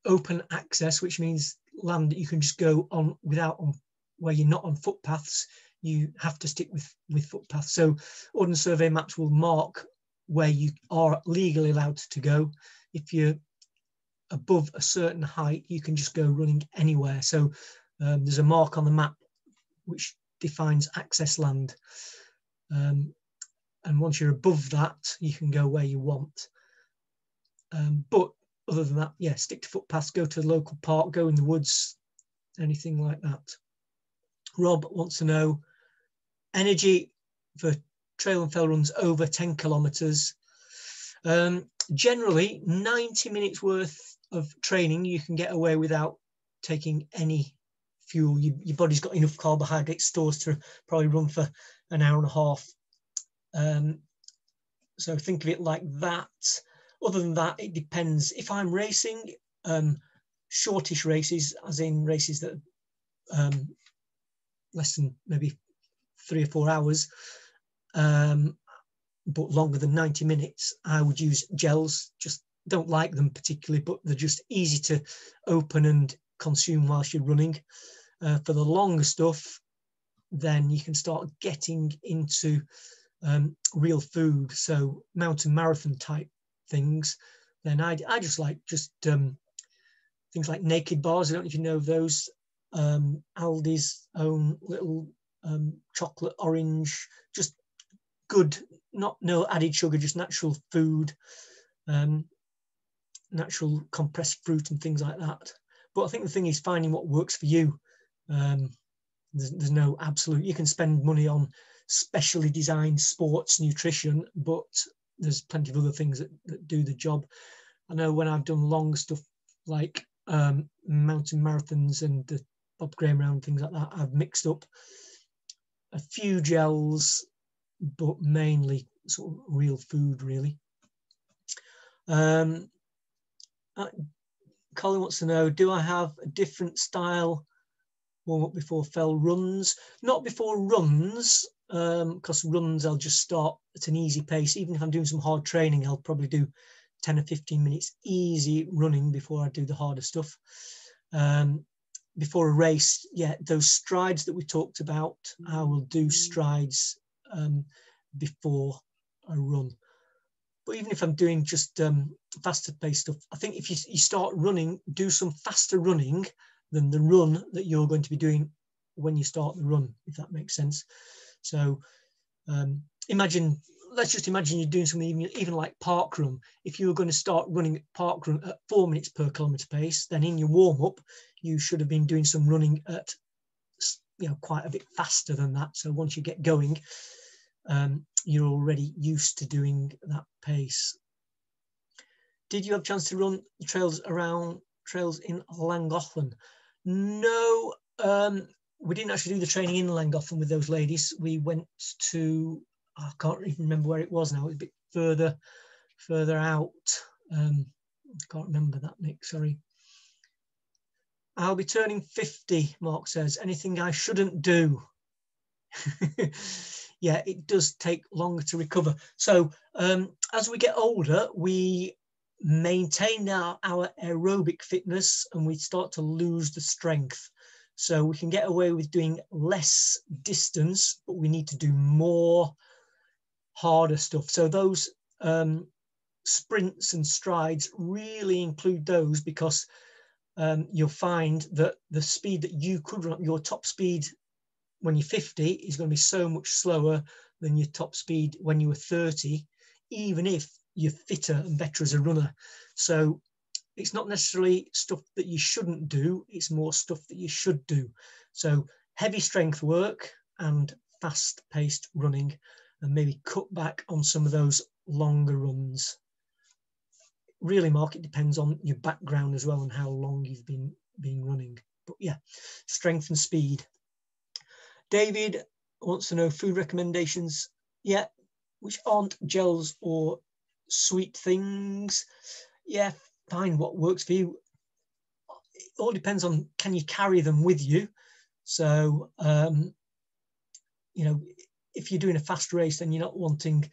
open access, which means land that you can just go on where you're not on footpaths, you have to stick with footpaths. So Ordnance Survey maps will mark where you are legally allowed to go. If you're above a certain height, you can just go running anywhere. So there's a mark on the map which defines access land. And once you're above that, you can go where you want. But other than that, yeah, stick to footpaths, go to the local park, go in the woods, anything like that. Rob wants to know energy for trail and fell runs over 10 kilometers. Generally 90 minutes worth of training you can get away without taking any fuel. Your body's got enough carbohydrate stores to probably run for an hour and a half. So think of it like that. Other than that, it depends. If I'm racing, shortish races, as in races that are less than maybe 3 or 4 hours, but longer than 90 minutes, I would use gels. Just don't like them particularly, but they're just easy to open and consume whilst you're running. For the longer stuff, then you can start getting into real food, so mountain marathon type things. Then I just like things like naked bars. I don't know if you know those. Aldi's own little chocolate orange, just good, no added sugar, just natural food, natural compressed fruit and things like that. But I think the thing is finding what works for you. There's no absolute, you can spend money on specially designed sports nutrition, but there's plenty of other things that do the job. I know when I've done long stuff like mountain marathons and the Bob Graham round, things like that, I've mixed up a few gels, but mainly sort of real food, really. Colin wants to know, do I have a different style warm up before fell runs? Not before runs, because runs I'll just start at an easy pace. Even if I'm doing some hard training, I'll probably do 10 or 15 minutes easy running before I do the harder stuff. Before a race, yeah, those strides that we talked about, I will do strides before a run. But even if I'm doing just faster paced stuff, I think if you start running, do some faster running than the run that you're going to be doing when you start the run, if that makes sense. So let's just imagine you're doing something even like park run. If you were going to start running park run at 4 minutes per kilometre pace, then in your warm up, you should have been doing some running at, quite a bit faster than that. So once you get going, you're already used to doing that pace. Did you have a chance to run the trails in Llangollen? No, we didn't actually do the training in Llangollen with those ladies. We went to, I can't even remember where it was now. It was a bit further out. I can't remember that, Nick, sorry. I'll be turning 50, Mark says. Anything I shouldn't do? Yeah, it does take longer to recover. So as we get older, we maintain our aerobic fitness and we start to lose the strength. So we can get away with doing less distance, but we need to do more harder stuff. So those sprints and strides really include those, because you'll find that the speed that you could run, your top speed when you're 50 is going to be so much slower than your top speed when you were 30, even if you're fitter and better as a runner. So it's not necessarily stuff that you shouldn't do, it's more stuff that you should do. So heavy strength work and fast-paced running, and maybe cut back on some of those longer runs. Really, Mark, it depends on your background as well and how long you've been running. But yeah, strength and speed. David wants to know food recommendations. Yeah, which aren't gels or sweet things. Yeah, find what works for you. It all depends on, can you carry them with you? So, if you're doing a fast race, then you're not wanting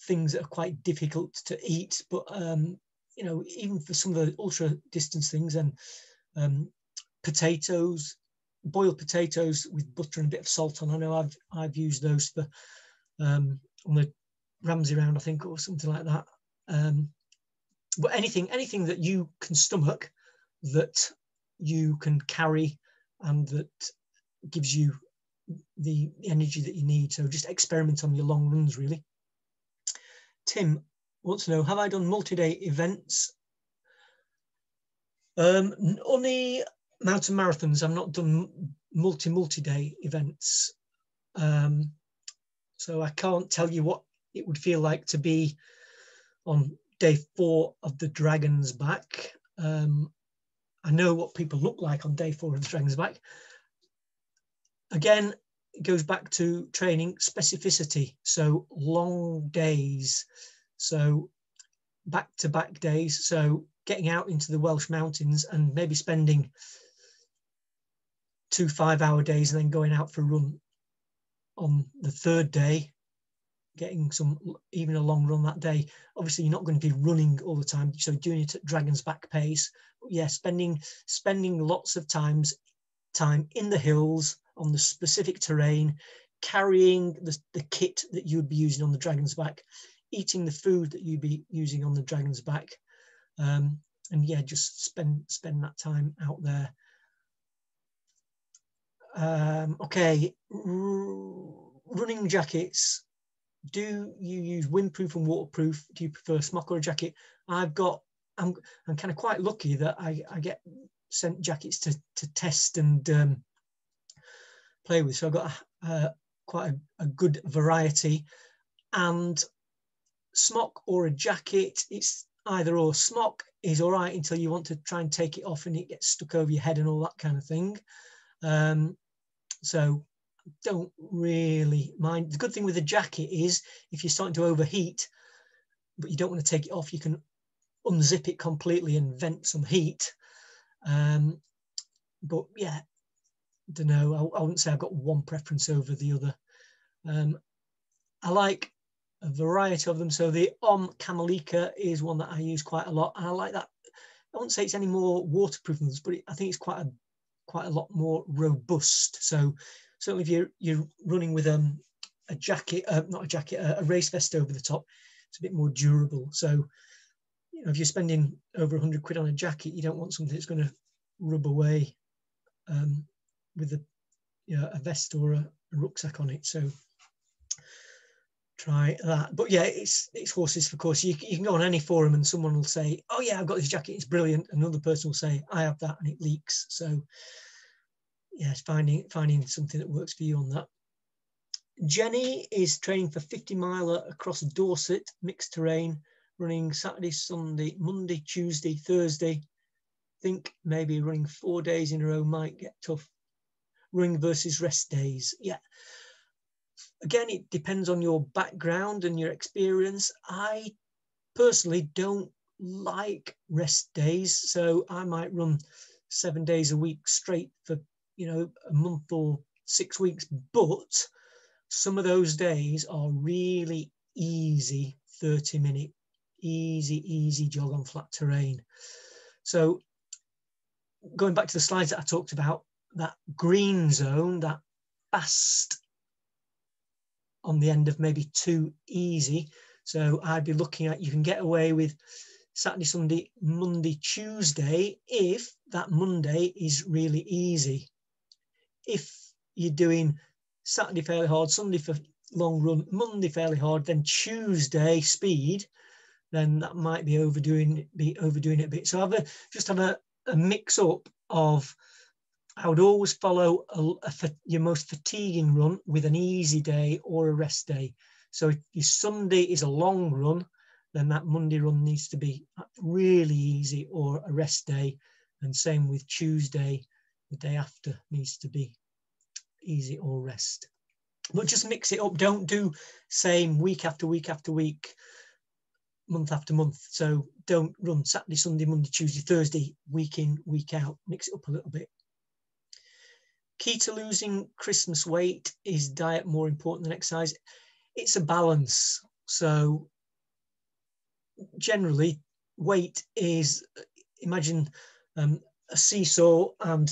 things that are quite difficult to eat. But, even for some of the ultra distance things, and potatoes, boiled potatoes with butter and a bit of salt on. I know I've used those for on the Ramsey round, I think, or something like that. But anything that you can stomach, that you can carry, and that gives you the energy that you need. So just experiment on your long runs, really. Tim wants to know, have I done multi-day events? Only mountain marathons. I've not done multi-day events. So I can't tell you what it would feel like to be on day 4 of the Dragon's Back. I know what people look like on day 4 of the Dragon's Back. Again, it goes back to training specificity. So long days, so back-to-back days. So getting out into the Welsh mountains and maybe spending 2 5-hour days and then going out for a run on the 3rd day, getting even a long run that day. Obviously, you're not going to be running all the time, so doing it at Dragon's Back pace. But yeah, spending lots of time in the hills on the specific terrain, carrying the kit that you would be using on the Dragon's Back, eating the food that you'd be using on the Dragon's Back, and yeah, just spend that time out there. Okay, running jackets. Do you use windproof and waterproof? Do you prefer smock or a jacket? I'm kind of quite lucky that I get sent jackets to test and play with. So I've got quite a good variety. And smock or a jacket, it's either or. Smock is all right until you want to try and take it off and it gets stuck over your head and all that kind of thing. So don't really mind. The good thing with a jacket is if you're starting to overheat, but you don't want to take it off, you can unzip it completely and vent some heat. But yeah, don't know. I wouldn't say I've got one preference over the other. I like a variety of them. So the OMM Mountain is one that I use quite a lot, and I like that. I wouldn't say it's any more waterproof than this, but I think it's quite a lot more robust. So certainly if you're running with a jacket, not a jacket, a race vest over the top, it's a bit more durable. So you know, if you're spending over 100 quid on a jacket, you don't want something that's going to rub away with a vest or a rucksack on it. So try that. But yeah, it's horses for course. You can go on any forum and someone will say, oh yeah, I've got this jacket, it's brilliant. Another person will say, I have that and it leaks. So yeah, it's finding something that works for you on that. Jenny is training for 50 miler across Dorset, mixed terrain, running Saturday, Sunday, Monday, Tuesday, Thursday. Think maybe running 4 days in a row might get tough. Running versus rest days. Yeah. Again, it depends on your background and your experience. I personally don't like rest days, so I might run 7 days a week straight for, you know, a month or 6 weeks. But some of those days are really easy, 30-minute, easy jog on flat terrain. So going back to the slides that I talked about, that green zone, that fast on the end of maybe too easy. So I'd be looking at, you can get away with Saturday, Sunday, Monday, Tuesday, if that Monday is really easy. If you're doing Saturday fairly hard, Sunday for long run, Monday fairly hard, then Tuesday speed, then that might be overdoing it a bit. So just have a mix up of, I would always follow your most fatiguing run with an easy day or a rest day. So if your Sunday is a long run, then that Monday run needs to be really easy or a rest day. And same with Tuesday, the day after needs to be easy or rest. But just mix it up. Don't do same week after week after week, month after month. So don't run Saturday, Sunday, Monday, Tuesday, Thursday, week in, week out. Mix it up a little bit. Key to losing Christmas weight, is diet more important than exercise? It's a balance. So generally weight is, imagine a seesaw, and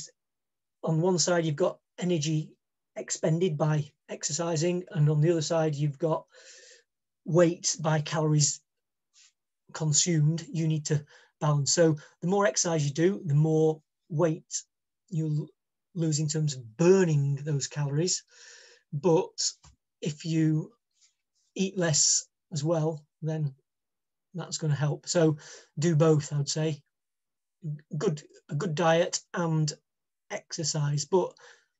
on one side you've got energy expended by exercising, and on the other side you've got weight by calories consumed. You need to balance. So the more exercise you do, the more weight you'll lose in terms of burning those calories. But if you eat less as well, then that's going to help. So do both, I would say. A good diet and exercise, but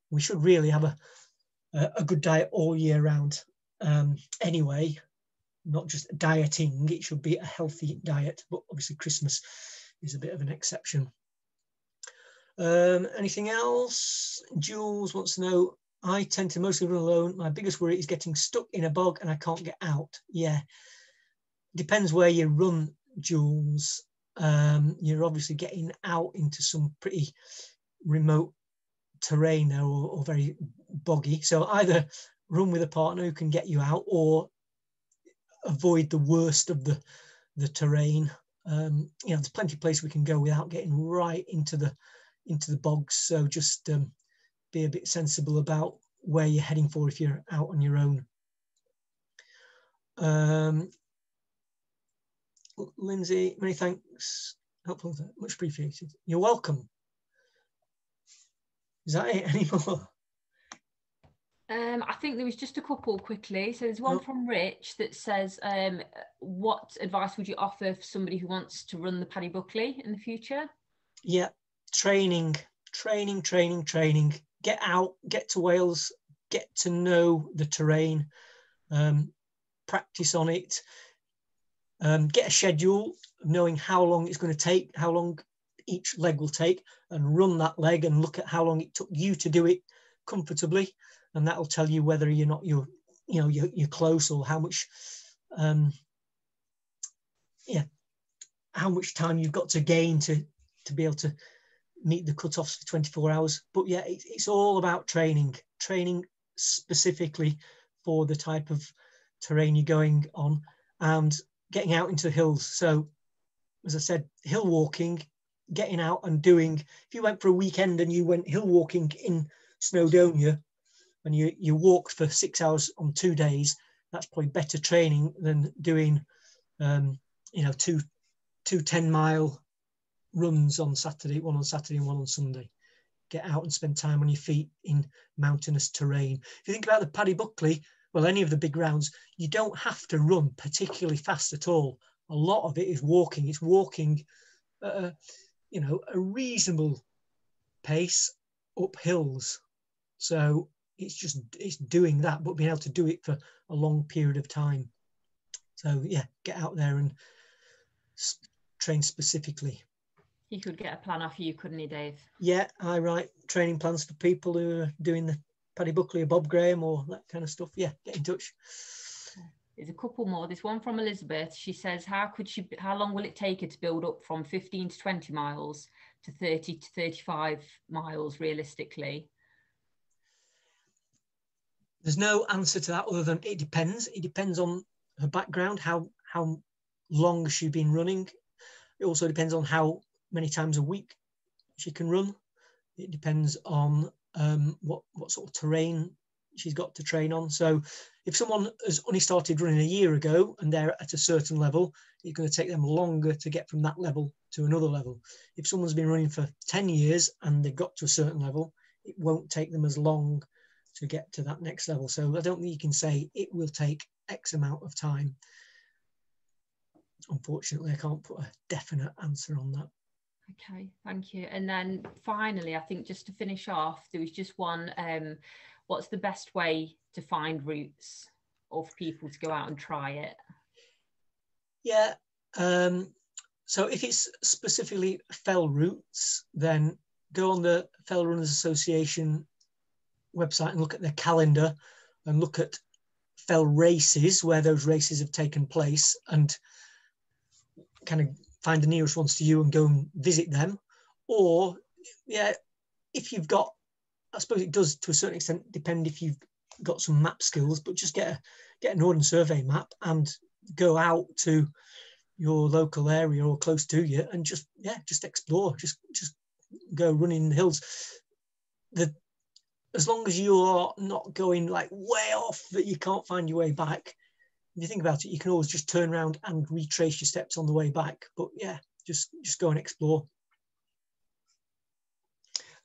we should really have a good diet all year round anyway, not just dieting. It should be a healthy diet, but obviously Christmas is a bit of an exception. Anything else? Jules wants to know, I tend to mostly run alone. My biggest worry is getting stuck in a bog and I can't get out. Yeah, depends where you run, Jules. You're obviously getting out into some pretty remote terrain there, or very boggy. So either run with a partner who can get you out, or avoid the worst of the terrain. You know, there's plenty of places we can go without getting right into the bogs. So just be a bit sensible about where you're heading for if you're out on your own. Lindsay, many thanks. Helpful, much appreciated. You're welcome. Is that it? Any more? I think there was just a couple quickly. So there's one from Rich that says, what advice would you offer for somebody who wants to run the Paddy Buckley in the future? Yeah, training. Get out, get to Wales, get to know the terrain, practice on it, get a schedule of knowing how long it's going to take, how long each leg will take, and run that leg and look at how long it took you to do it comfortably, and that will tell you whether you're close, or how much how much time you've got to gain to be able to meet the cut-offs for 24 hours. But yeah, it's all about training specifically for the type of terrain you're going on, and getting out into the hills. So as I said, hill walking, getting out and doing, if you went for a weekend and you went hill walking in Snowdonia and you walked for 6 hours on 2 days, that's probably better training than doing two 10-mile runs on Saturday, one on Saturday and one on Sunday. Get out and spend time on your feet in mountainous terrain. If you think about the Paddy Buckley, well, any of the big rounds, you don't have to run particularly fast at all. A lot of it is walking. It's walking at a reasonable pace up hills. So it's doing that, but being able to do it for a long period of time. So yeah, get out there and train specifically. He could get a plan off you, couldn't he, Dave? Yeah, I write training plans for people who are doing the Paddy Buckley or Bob Graham or that kind of stuff. Yeah, get in touch. There's a couple more. There's one from Elizabeth. She says, how long will it take her to build up from 15 to 20 miles to 30 to 35 miles realistically? There's no answer to that other than it depends. It depends on her background, how long she's been running. It also depends on how many times a week she can run. It depends on what sort of terrain she's got to train on. So if someone has only started running a year ago and they're at a certain level, it's going to take them longer to get from that level to another level. If someone's been running for 10 years and they've got to a certain level, it won't take them as long to get to that next level. So I don't think you can say it will take X amount of time. Unfortunately, I can't put a definite answer on that. Okay, thank you. And then finally, I think just to finish off, there was just one, what's the best way to find routes or for people to go out and try it? Yeah, so if it's specifically fell routes, then go on the Fell Runners Association website and look at their calendar and look at fell races where those races have taken place and kind of find the nearest ones to you and go and visit them. Or yeah, if you've got, I suppose it does to a certain extent depend if you've got some map skills, but just get a Northern Survey map and go out to your local area or close to you and just explore, just go running in the hills. As long as you're not going like way off that you can't find your way back, if you think about it, you can always just turn around and retrace your steps on the way back. But yeah, just go and explore.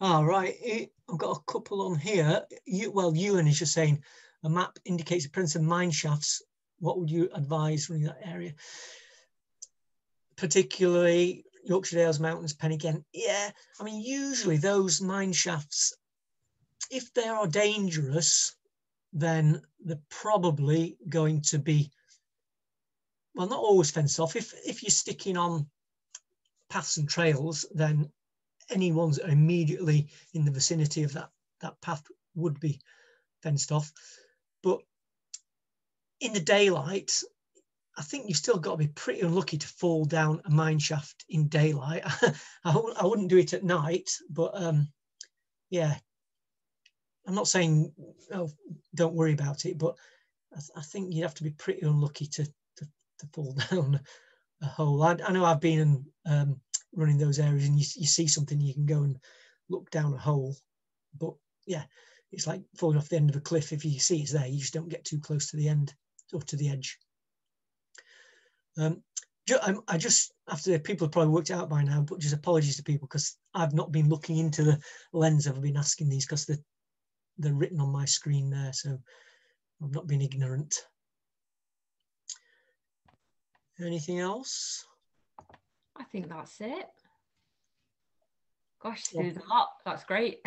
All right, I've got a couple on here. Ewan is just saying, a map indicates the presence of mine shafts. What would you advise running that area? Particularly Yorkshire Dales, Mountains, Pen-y-Ghent. Yeah, I mean, usually those mine shafts, if they are dangerous, then they're probably going to be, well, not always fenced off. If you're sticking on paths and trails, then any ones that are immediately in the vicinity of that path would be fenced off. But in the daylight, I think you've still got to be pretty unlucky to fall down a mine shaft in daylight. I wouldn't do it at night, but yeah, I'm not saying don't worry about it, but I think you'd have to be pretty unlucky to fall down a hole. I know I've been running those areas and you see something, you can go and look down a hole, but yeah, it's like falling off the end of a cliff. If you see it's there, you just don't get too close to the end or to the edge. I just, after people have probably worked it out by now, but just apologies to people because I've not been looking into the lens. I've been asking these because they're written on my screen there, so I've not been ignorant. Anything else? I think that's it. Gosh, there's a lot. That's great.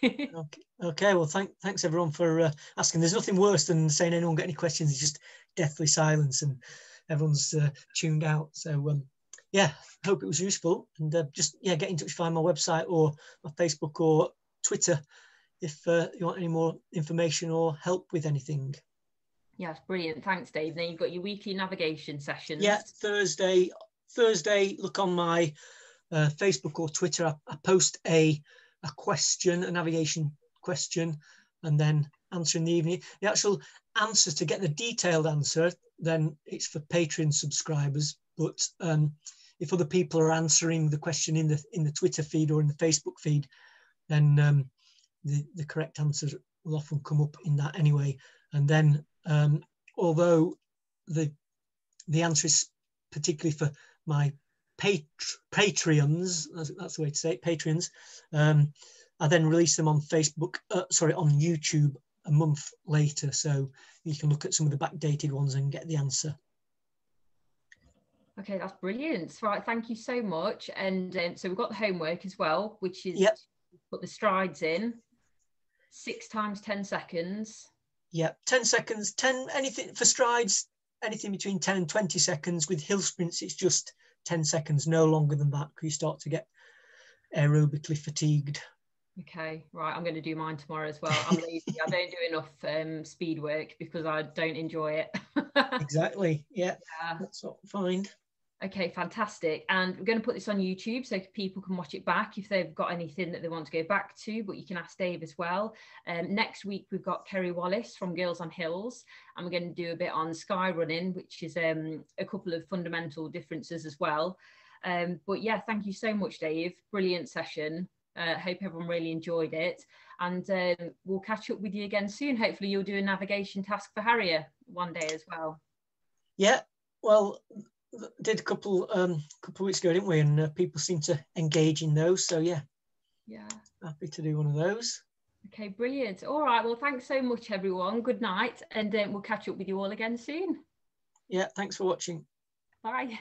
Okay, well, thanks everyone for asking. There's nothing worse than saying anyone got any questions. It's just deathly silence and everyone's tuned out. So yeah, hope it was useful. And just, yeah, get in touch via my website or my Facebook or Twitter if you want any more information or help with anything. Yeah, it's brilliant. Thanks, Dave. Then you've got your weekly navigation sessions. Yeah, Thursday, look on my Facebook or Twitter. I post a question, a navigation question, and then answer in the evening. The actual answer, to get the detailed answer, then it's for Patreon subscribers. But if other people are answering the question in the Twitter feed or in the Facebook feed, then the correct answers will often come up in that anyway. And then although the answer is particularly for my Patreons, that's the way to say it, Patreons, I then release them on Facebook, on YouTube a month later, so you can look at some of the backdated ones and get the answer. Okay, that's brilliant. Right, thank you so much. And so we've got the homework as well, which is put the strides in 6 times 10 seconds. Yeah, 10 seconds, 10, anything for strides, anything between 10 and 20 seconds. With hill sprints, it's just 10 seconds, no longer than that, because you start to get aerobically fatigued. Okay, right, I'm going to do mine tomorrow as well. I'm lazy. I don't do enough speed work because I don't enjoy it. Exactly, yeah, that's what I find. Okay, fantastic. And we're going to put this on YouTube so people can watch it back if they've got anything that they want to go back to, but you can ask Dave as well. Next week, we've got Keri Wallace from Girls on Hills, and we're going to do a bit on sky running, which is a couple of fundamental differences as well. But yeah, thank you so much, Dave. Brilliant session. Hope everyone really enjoyed it. And we'll catch up with you again soon. Hopefully you'll do a navigation task for Harrier one day as well. Yeah, well, did a couple weeks ago, didn't we? And people seem to engage in those. So yeah, happy to do one of those. Okay, brilliant. All right, well, thanks so much, everyone. Good night, and we'll catch up with you all again soon. Yeah, thanks for watching. Bye.